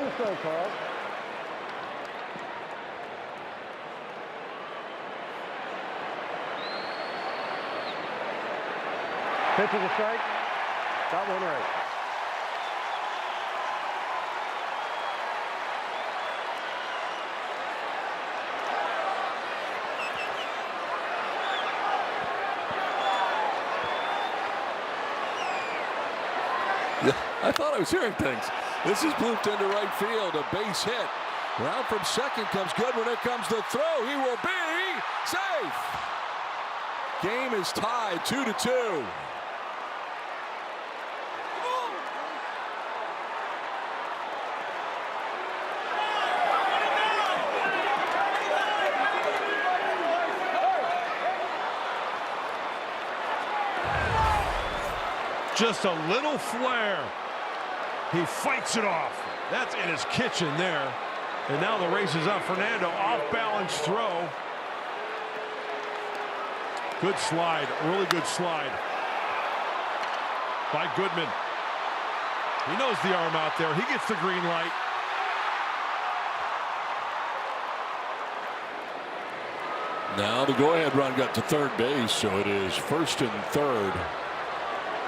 Pitch is a strike. Got one right. Yeah, I thought I was hearing things. This is blooped into right field. A base hit. Round from second comes Goodwin. Here comes the throw. He will be safe. Game is tied 2-2. Just a little flare. He fights it off. That's in his kitchen there. And now the race is up. Fernando off balance throw. Good slide. Really good slide by Goodman. He knows the arm out there. He gets the green light. Now the go-ahead run got to third base, so it is first and third.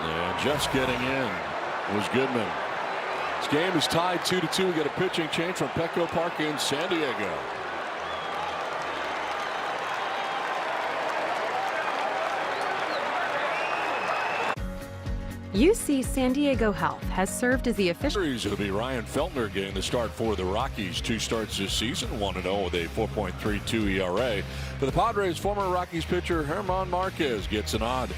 And just getting in was Goodman. This game is tied 2-2. We get a pitching change from Petco Park in San Diego. UC San Diego Health has served as the official. It'll be Ryan Feltner getting the start for the Rockies. 2 starts this season, 1-0 with a 4.32 ERA. For the Padres, former Rockies pitcher German Marquez gets a nod.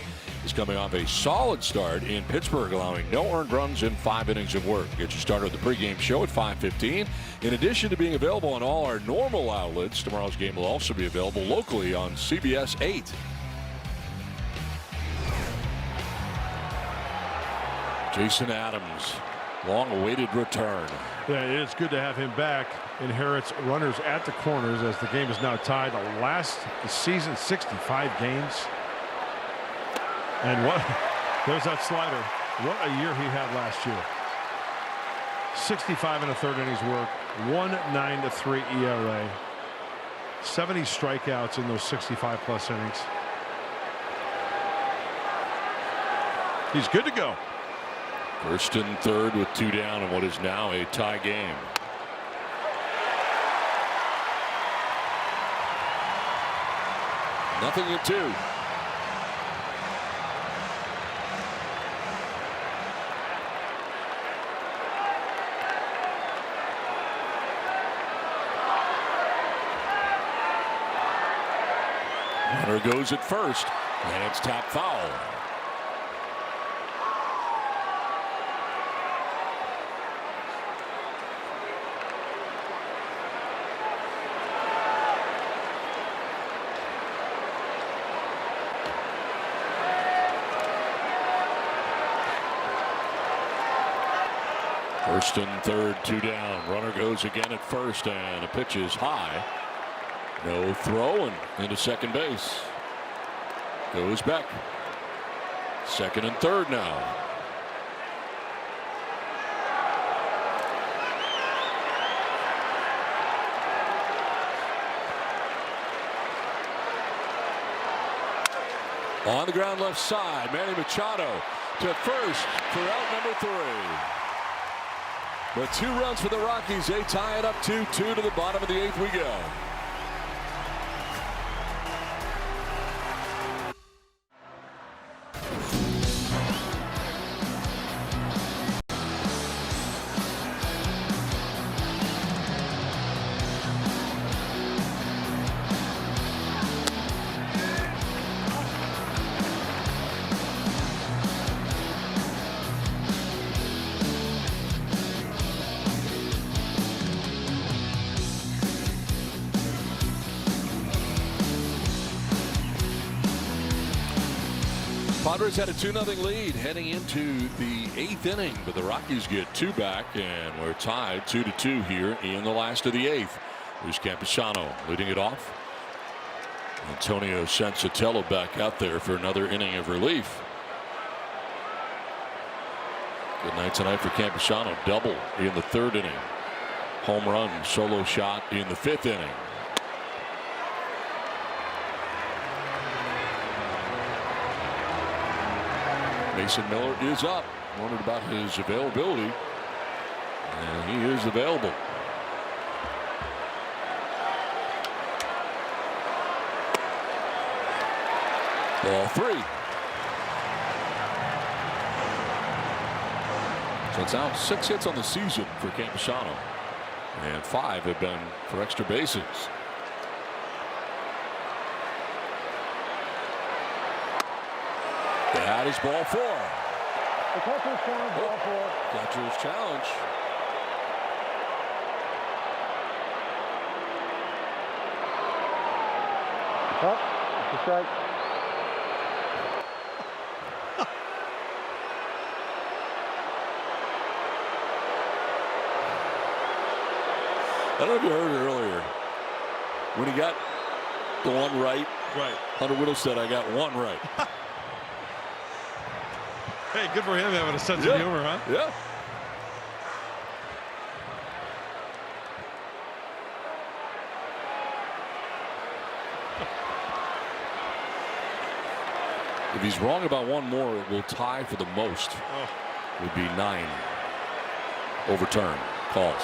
Rockies coming off a solid start in Pittsburgh, allowing no earned runs in 5 innings of work. Get you started with the pregame show at 5:15. In addition to being available on all our normal outlets, tomorrow's game will also be available locally on CBS 8. Jason Adams, long-awaited return. Yeah, it is good to have him back. Inherits runners at the corners as the game is now tied. The season 65 games. And what? There's that slider. What a year he had last year. 65 and a third innings work. 1.93 ERA. 70 strikeouts in those 65+ innings. He's good to go. First and third with 2 down in what is now a tie game. Nothing in 2. Runner goes at first, and it's tapped foul. First and third, 2 down. Runner goes again at first, and the pitch is high. No throw, and into second base. Goes back. Second and third now. On the ground left side, Manny Machado to first for out number 3. But 2 runs for the Rockies. They tie it up 2-2 to the bottom of the 8th we go. Padres had a 2-0 lead heading into the 8th inning, but the Rockies get 2 back, and we're tied 2-2 here in the last of the 8th. Here's Campusano leading it off. Antonio Sensatello back out there for another inning of relief. Good night tonight for Campusano. Double in the 3rd inning. Home run, solo shot in the 5th inning. Mason Miller is up. Wondered about his availability, and he is available. Ball 3. So it's out 6 hits on the season for Campusano, and 5 have been for extra bases. That is ball 4. The catcher's challenge, ball 4. Catcher's challenge. Up, it's a strike. I don't know if you heard it earlier. When he got the one right, Hunter Whittle said, "I got one right." Hey, good for him having a sense of humor, huh? Yeah. If he's wrong about one more, it will tie for the most. It would be 9 overturned calls.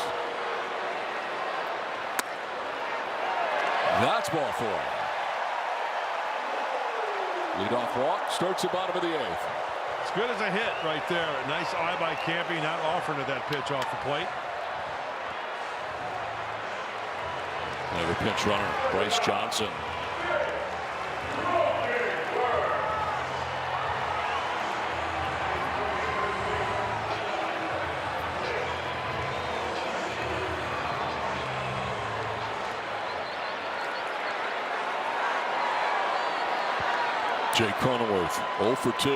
That's ball 4. Leadoff walk starts the bottom of the 8th. As good as a hit right there. Nice eye by Campy, not offering to that pitch off the plate. Another pinch runner, Bryce Johnson. Jake Cronenworth 0 for 2.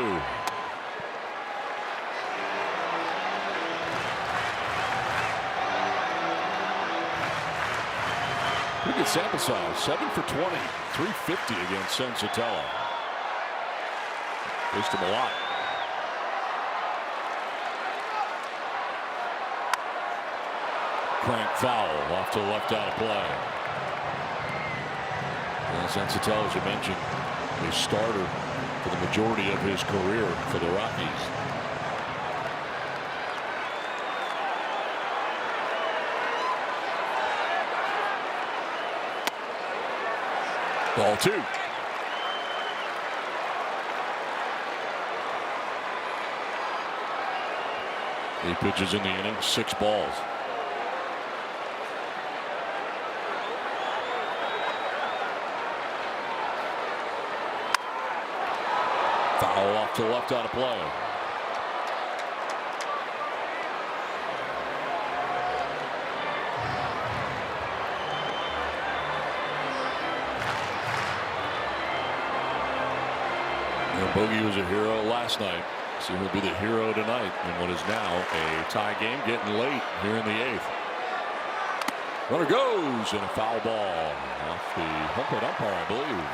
Pretty good sample size. 7 for 20. 350 against Sensatella. Faced him a lot. Crank foul off to the left out of play. And Sensatella, as you mentioned, a starter for the majority of his career for the Rockies. Ball 2. He pitches in the inning, 6 balls. Foul off to the left out of play. Bogey was a hero last night, so he'll be the hero tonight in what is now a tie game, getting late here in the 8th. Runner goes, and a foul ball off the home plate umpire, I believe.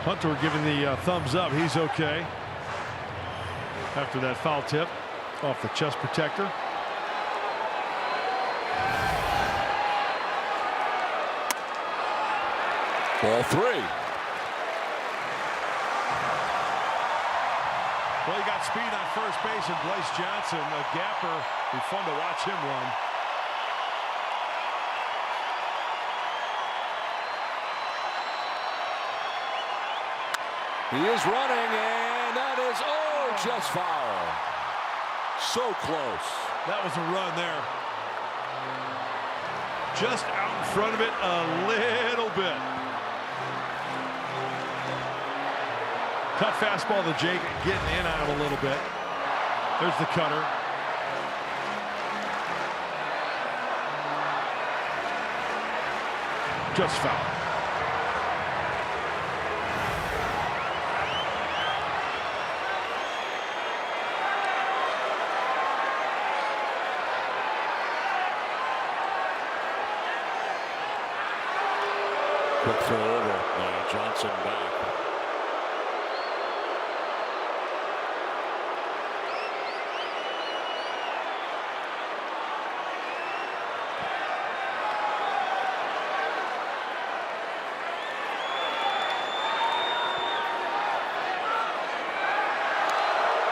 Hunter giving the thumbs up. He's okay after that foul tip off the chest protector. Ball 3. Well, he got speed on first base, and Bryce Johnson, a gapper. Be fun to watch him run. He is running, and that is, just foul. So close. That was a run there. Just out in front of it a little bit. Cut fastball to Jake, getting in on him a little bit. There's the cutter. Just foul. Quick throw over by Johnson back.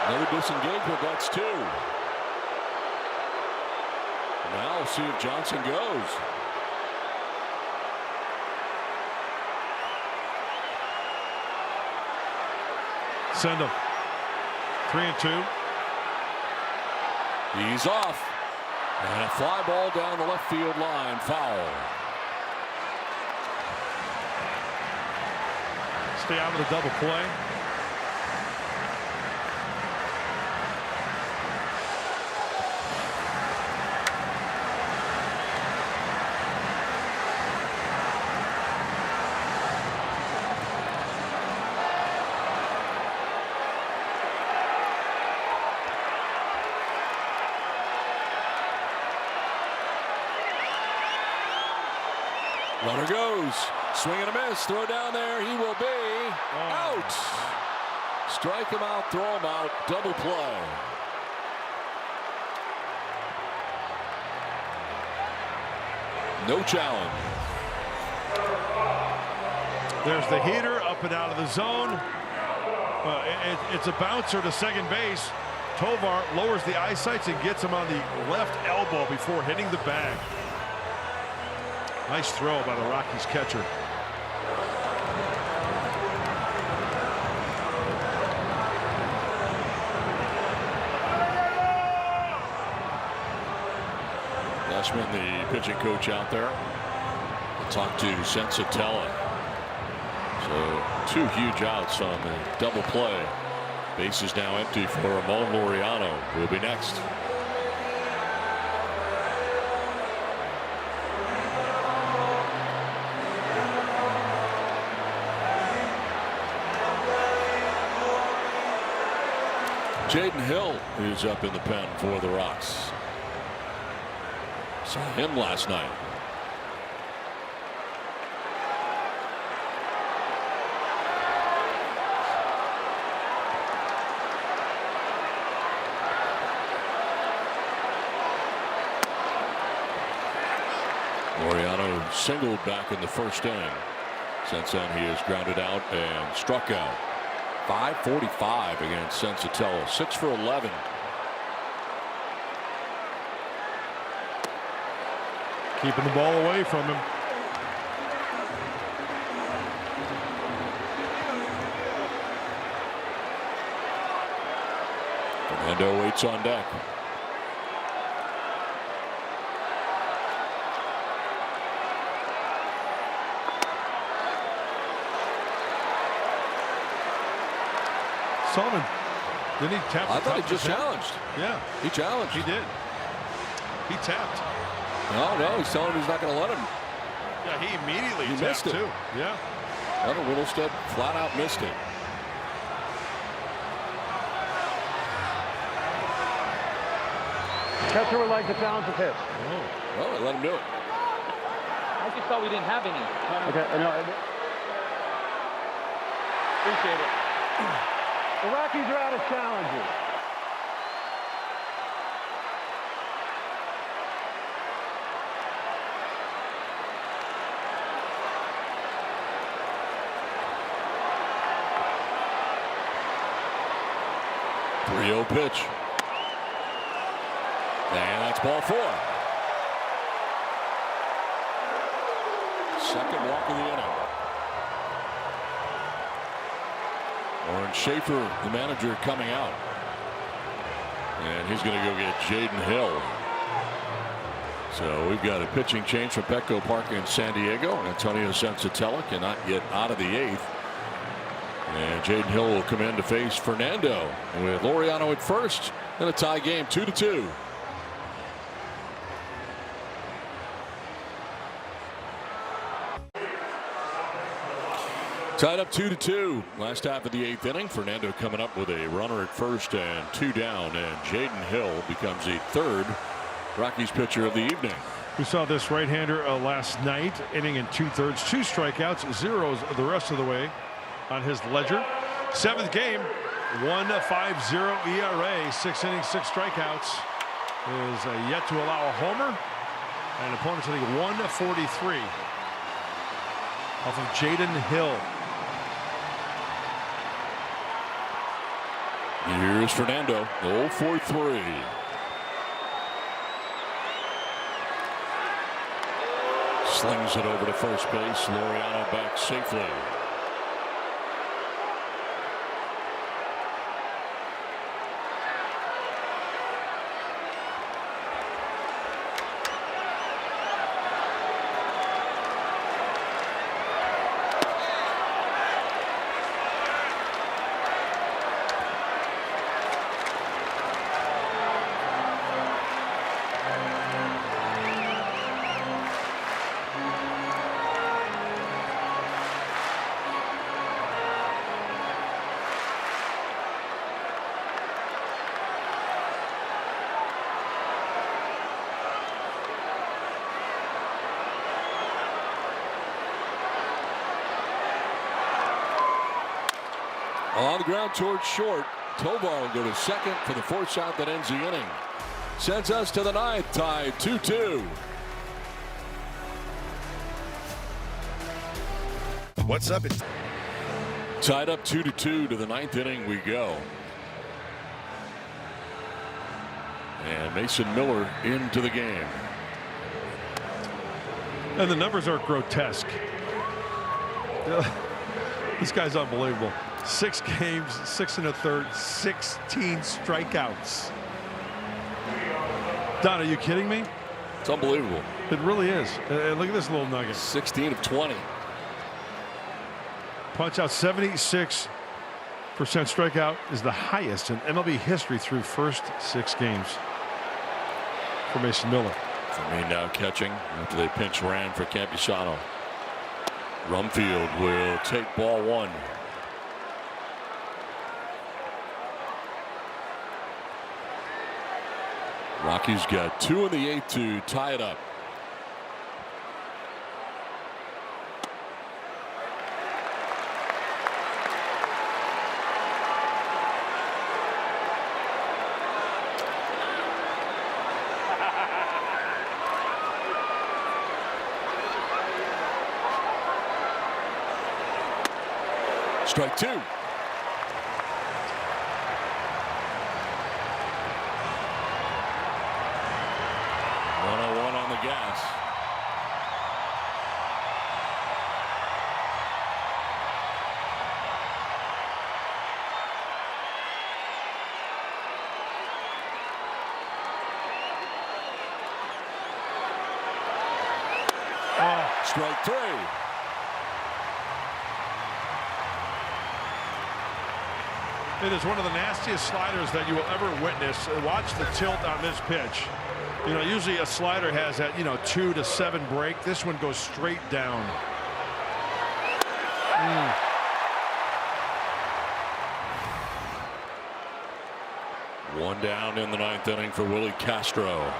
Another disengagement, that's 2. Now we'll see if Johnson goes. Send him. 3-2. He's off. And a fly ball down the left field line. Foul. Stay out of the double play. Runner goes. Swing and a miss. Throw down there. He will be out. Strike him out. Throw him out. Double play. No challenge. There's the heater up and out of the zone. It's a bouncer to second base. Tovar lowers the eyesights and gets him on the left elbow before hitting the bag. Nice throw by the Rockies catcher. Lashman, the pitching coach out there, to talk to Sensatella. So 2 huge outs on the double play. Base is now empty for Ramon Laureano, who will be next. Jaden Hill is up in the pen for the Rocks. Saw him last night. Laureano singled back in the first inning. Since then, he has grounded out and struck out. 545 against Sensatello. 6 for 11. Keeping the ball away from him. Fernando waits on deck. Sullivan, didn't he tap? I thought he just challenged. Yeah, he challenged. He did. He tapped. No, he's telling him he's not going to let him. Yeah, he immediately missed it too. Yeah. Another Whittlestead flat out missed it. Catcher would like to challenge the pitch. Well, they let him do it. I just thought we didn't have any. Okay, no. Appreciate it. The Rockies are out of challenges. .30 pitch. And that's ball 4. Second walk of the inning. Warren Schaefer, the manager, coming out. And he's going to go get Jaden Hill. So we've got a pitching change from Petco Park in San Diego. Antonio Sensatella cannot get out of the 8th. And Jaden Hill will come in to face Fernando with Laureano at first in a tie game 2-2. Tied up 2-2. Last half of the 8th inning. Fernando coming up with a runner at first and 2 down. And Jaden Hill becomes the 3rd Rockies pitcher of the evening. We saw this right-hander last night, inning in 2/3, 2 strikeouts, 0s the rest of the way on his ledger. 7th game, 1.50 ERA, 6 innings, 6 strikeouts. Is yet to allow a homer. And opponents hitting 143 off of Jaden Hill. Here's Fernando, 0-for-3. Slings it over to first base. Laureano back safely. On the ground towards short. Tovar will go to second for the force out that ends the inning. Sends us to the 9th, tied 2-2. What's up? Tied up 2-2 to the 9th inning we go. And Mason Miller into the game. And the numbers are grotesque. This guy's unbelievable. 6 games, 6 1/3, 16 strikeouts. Don, are you kidding me? It's unbelievable. It really is. Look at this little nugget. 16 of 20. Punch out 76% strikeout is the highest in MLB history through first 6 games for Mason Miller. For me now catching after they pinch ran for Campusano. Rumfield will take ball 1. Rockies got 2 in the 8th to tie it up. Strike 2. 101 on the gas. Strike 3. It is one of the nastiest sliders that you will ever witness. Watch the tilt on this pitch. You know, usually a slider has that, 2 to 7 break. This one goes straight down. One down in the 9th inning for Willie Castro.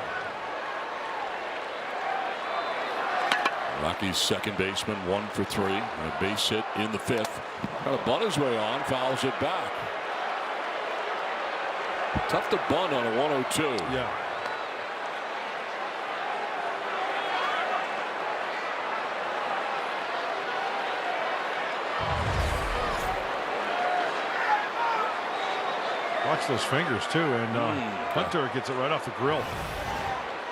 Rockies second baseman 1 for 3. A base hit in the 5th. Got to bunt his way on, fouls it back. Tough to bunt on a 102. Yeah. Watch those fingers too, and Hunter gets it right off the grill.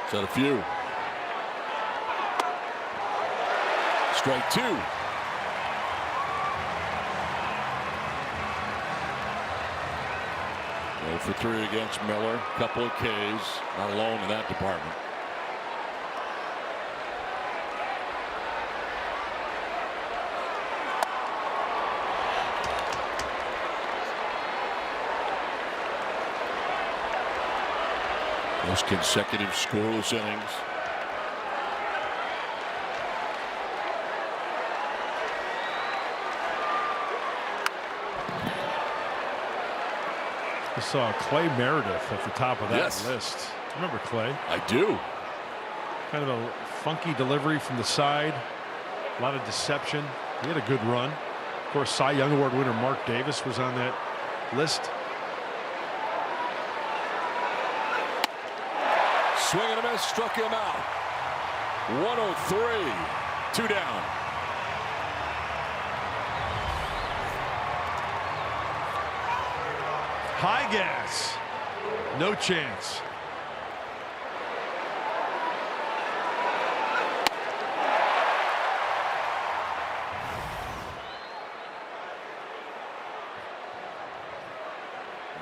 Is that a few? Strike 2. For 3 against Miller. Couple of Ks. Not alone in that department. Most consecutive scoreless innings. I saw Clay Meredith at the top of that list. Remember Clay? I do. Kind of a funky delivery from the side. A lot of deception. He had a good run. Of course, Cy Young Award winner Mark Davis was on that list. Swing and a miss, struck him out. 103. 2 down. High gas. No chance.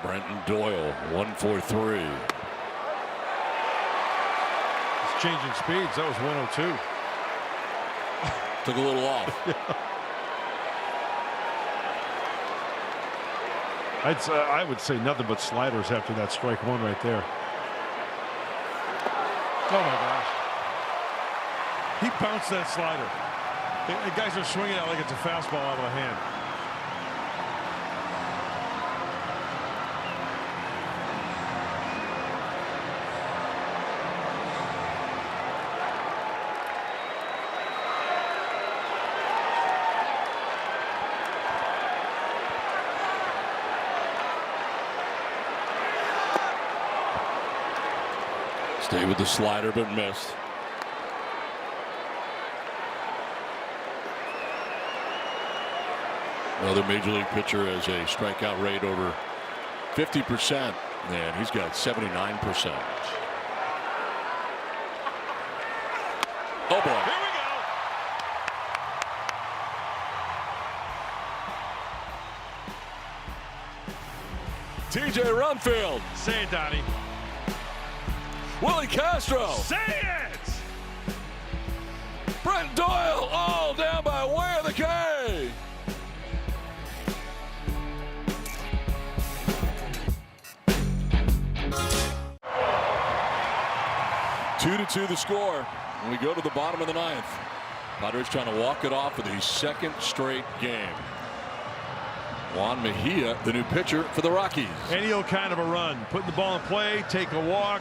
Brenton Doyle 1 for 3. It's changing speeds. That was 102. Took a little off. I would say nothing but sliders after that strike 1 right there. Oh my gosh. He bounced that slider. The guys are swinging it like it's a fastball out of the hand. Stay with the slider, but missed. Another major league pitcher has a strikeout rate over 50%, and he's got 79%. Oh boy. Here we go. TJ Runfield. Say it, Donnie. Willie Castro. Say it! Brent Doyle all down by way of the K. Two to 2 the score. And we go to the bottom of the 9th. Padres trying to walk it off with a second straight game. Juan Mejia, the new pitcher for the Rockies. Any old kind of a run. Putting the ball in play, take a walk.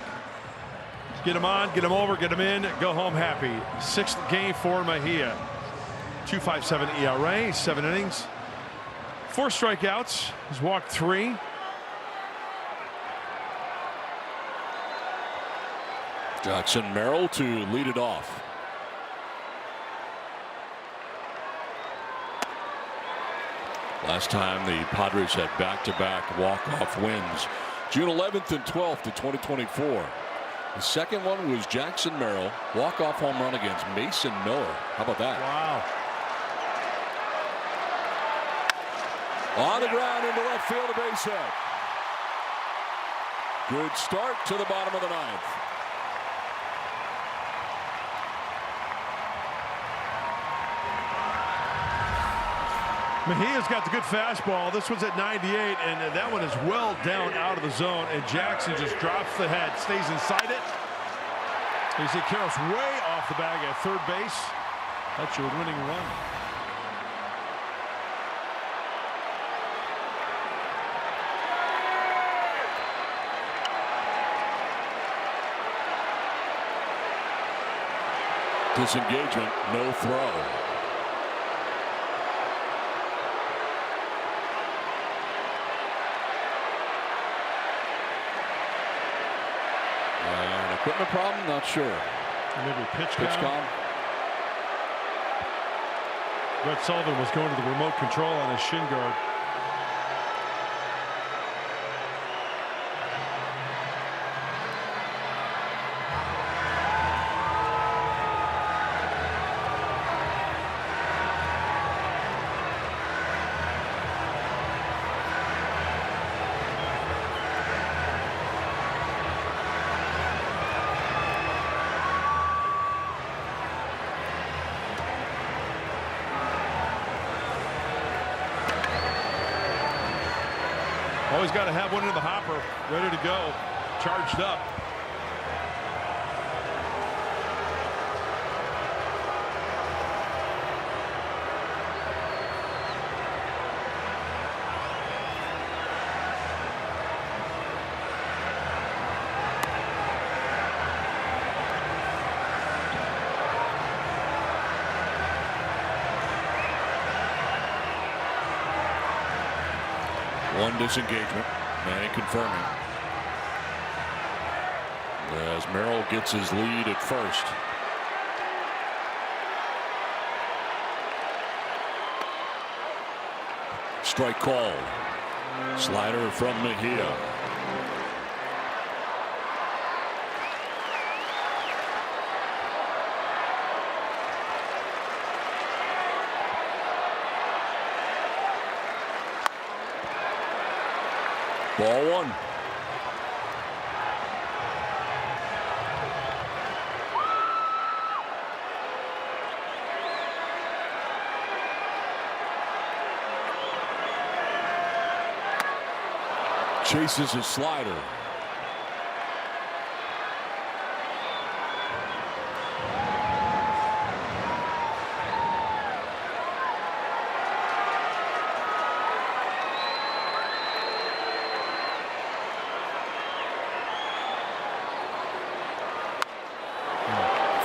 Get him on, get him over, get him in, go home happy. 6th game for Mejia. 2.57 ERA, 7 innings, 4 strikeouts. He's walked 3. Jackson Merrill to lead it off. Last time the Padres had back-to-back walk-off wins, June 11th and 12th of 2024. The second one was Jackson Merrill, walk-off home run against Mason Miller. How about that? Wow. On the ground into left field, a base hit. Good start to the bottom of the 9th. Mejia's got the good fastball. This one's at 98, and that one is well down out of the zone, and Jackson just drops the head, stays inside it. You see Carroll's way off the bag at third base. That's your winning run. Disengagement, no throw. Equipment problem? Not sure. Maybe pitch count. Brett Sullivan was going to the remote control on his shin guard. Always got to have one in the hopper, ready to go, charged up. One disengagement. Manny confirming. As Merrill gets his lead at first. Strike called. Slider from Mejia. Ball 1. Chases his slider.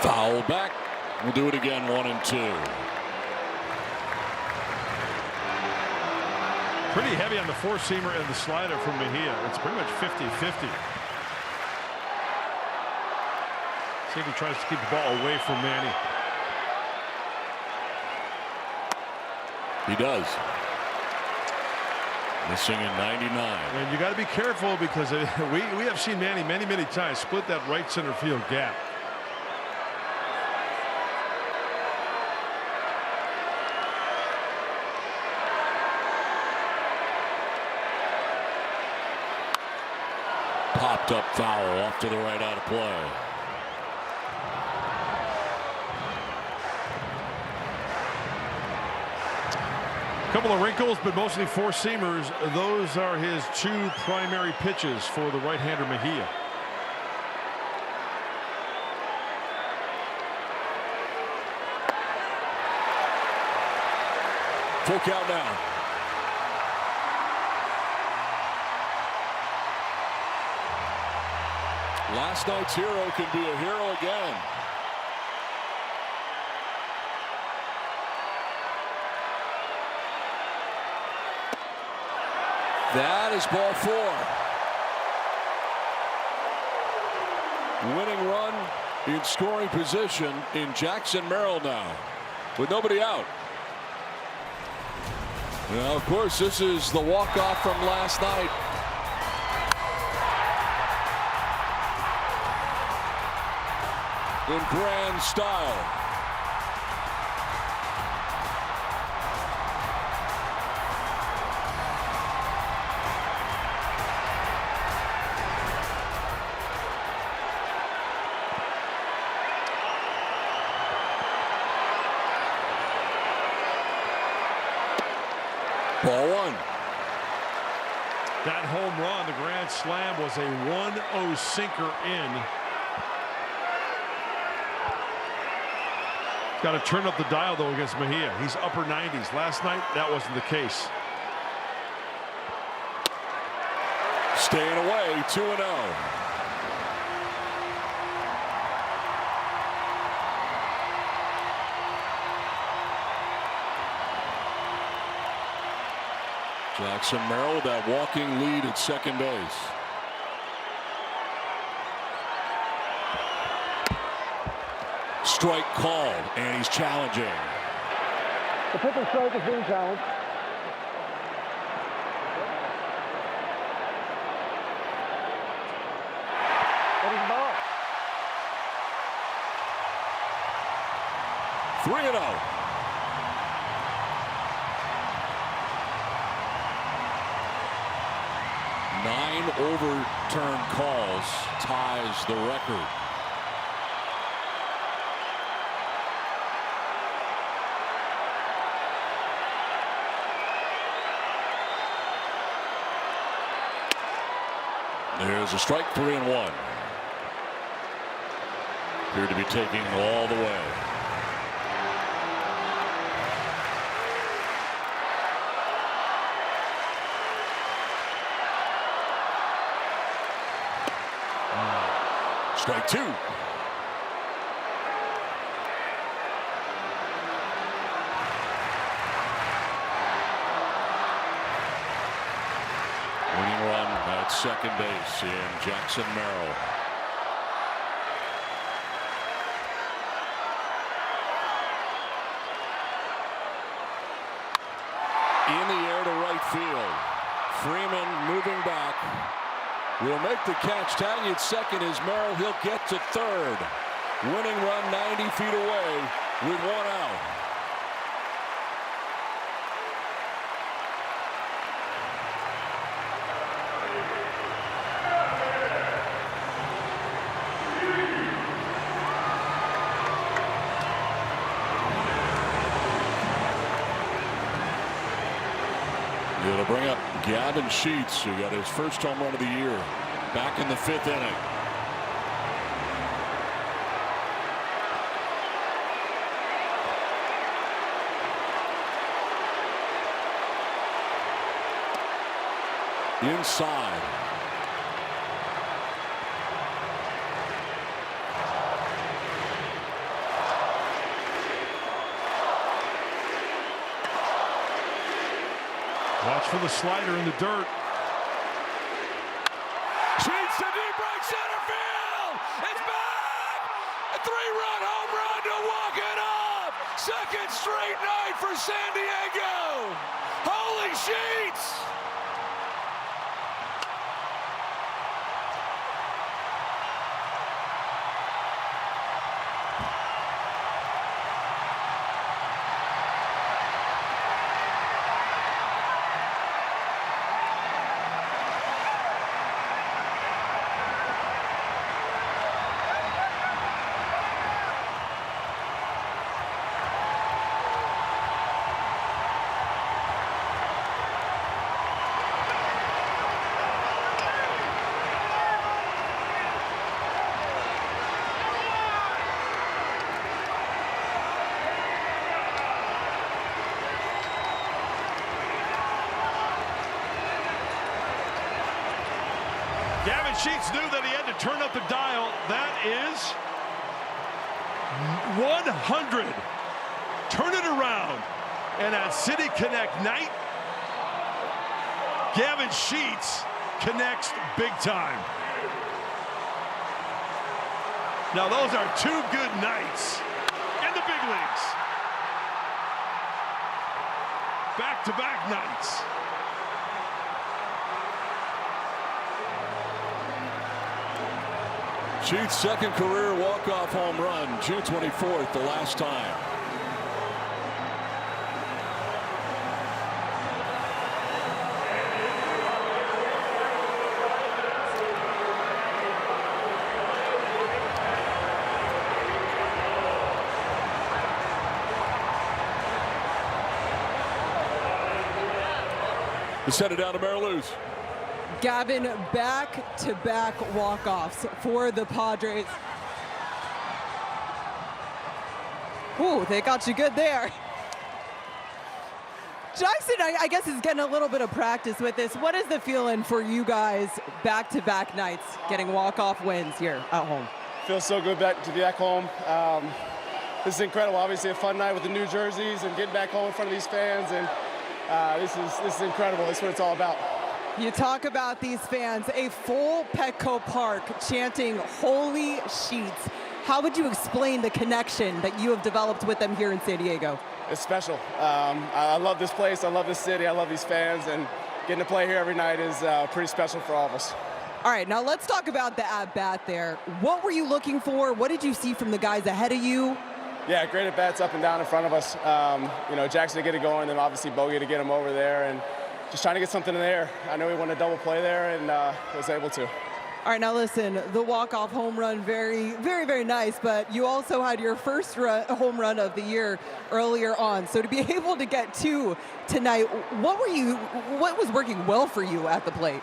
Foul back. We'll do it again, 1-2. Pretty heavy on the four-seamer and the slider from Mejia. It's pretty much 50-50. See if he tries to keep the ball away from Manny. He does. Missing in 99. And you got to be careful because we have seen Manny many times split that right center field gap. Popped up foul off to the right out of play. A couple of wrinkles, but mostly four-seamers. Those are his two primary pitches for the right-hander Mejia. Full count now. Last night's hero can be a hero again. That is ball 4. Winning run in scoring position in Jackson Merrill now with nobody out. Now, of course, this is the walk-off from last night. In grand style. Ball 1. That home run, the grand slam, was a 1-0 sinker in. Got to turn up the dial, though, against Mejia. He's upper 90s. Last night, that wasn't the case. Staying away, 2-0. Jackson Merrill with that walking lead at second base. Strike called, and he's challenging. The pitch and strike is being challenged. That is the ball. 3-0. Nine overturned calls ties the record. There's a strike, 3-1. Appeared to be taking all the way. Strike 2. Winning run at second base in Jackson Merrill. In the air to right field. Freeman moving back. Will make the catch. Tagging at second is Merrill. He'll get to third. Winning run 90 feet away with 1 out. It'll bring up Gavin Sheets, who got his first home run of the year back in the 5th inning. Inside. Watch for the slider in the dirt. Sheets to deep right center field. It's back. A 3-run home run to walk it off. Second straight night for San Diego. Holy Sheets. Gavin Sheets knew that he had to turn up the dial. That is 100. Turn it around. And at City Connect night, Gavin Sheets connects big time. Now those are two good nights in the big leagues. Back-to-back nights. Sheets' second career walk-off home run, June 24th, the last time. To set it down to Mariluz. Gavin, back-to-back walk-offs for the Padres. Ooh, they got you good there. Jackson, I guess, is getting a little bit of practice with this. What is the feeling for you guys back-to-back nights, getting walk-off wins here at home? Feels so good to be back home. This is incredible. Obviously a fun night with the new jerseys and getting back home in front of these fans. And this is incredible. This is what it's all about. You talk about these fans, a full Petco Park chanting "Holy Sheets." How would you explain the connection that you have developed with them here in San Diego? It's special. I love this place. I love this city. I love these fans. And getting to play here every night is pretty special for all of us. All right, now let's talk about the at-bat there. What were you looking for? What did you see from the guys ahead of you? Yeah, great at-bats up and down in front of us. Jackson to get it going, and obviously Bogey to get him over there, and just trying to get something in the air. I know he won a double play there and was able to. All right, now listen, the walk-off home run, very, very, very nice, but you also had your first home run of the year earlier on. So to be able to get two tonight, what was working well for you at the plate?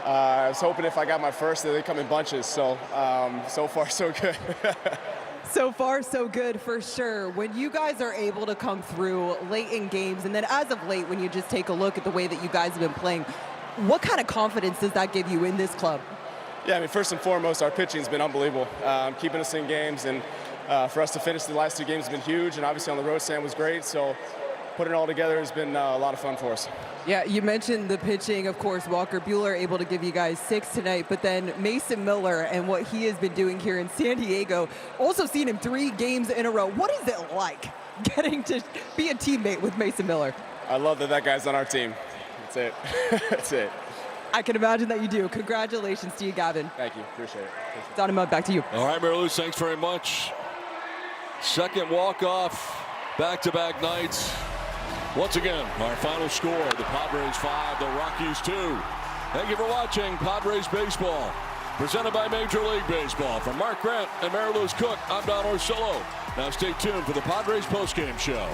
I was hoping if I got my first, that they'd come in bunches. So, so far, so good. So far, so good for sure. When you guys are able to come through late in games, and then as of late, when you just take a look at the way that you guys have been playing, what kind of confidence does that give you in this club? Yeah, I mean, first and foremost, our pitching's been unbelievable, keeping us in games, and for us to finish the last two games has been huge, and obviously on the road, Sam was great, so putting it all together has been a lot of fun for us. Yeah, you mentioned the pitching, of course. Walker Buehler able to give you guys 6 tonight, but then Mason Miller and what he has been doing here in San Diego, also seen him 3 games in a row. What is it like getting to be a teammate with Mason Miller? I love that guy's on our team. That's it. That's it. I can imagine that you do. Congratulations to you, Gavin. Thank you. Appreciate it. Don Mud, back to you. All right, Mariluz, thanks very much. Second walk-off, back-to-back nights. Once again, our final score, the Padres 5, the Rockies 2. Thank you for watching Padres Baseball, presented by Major League Baseball. From Mark Grant and Mariluz Cook, I'm Don Orsillo. Now stay tuned for the Padres postgame show.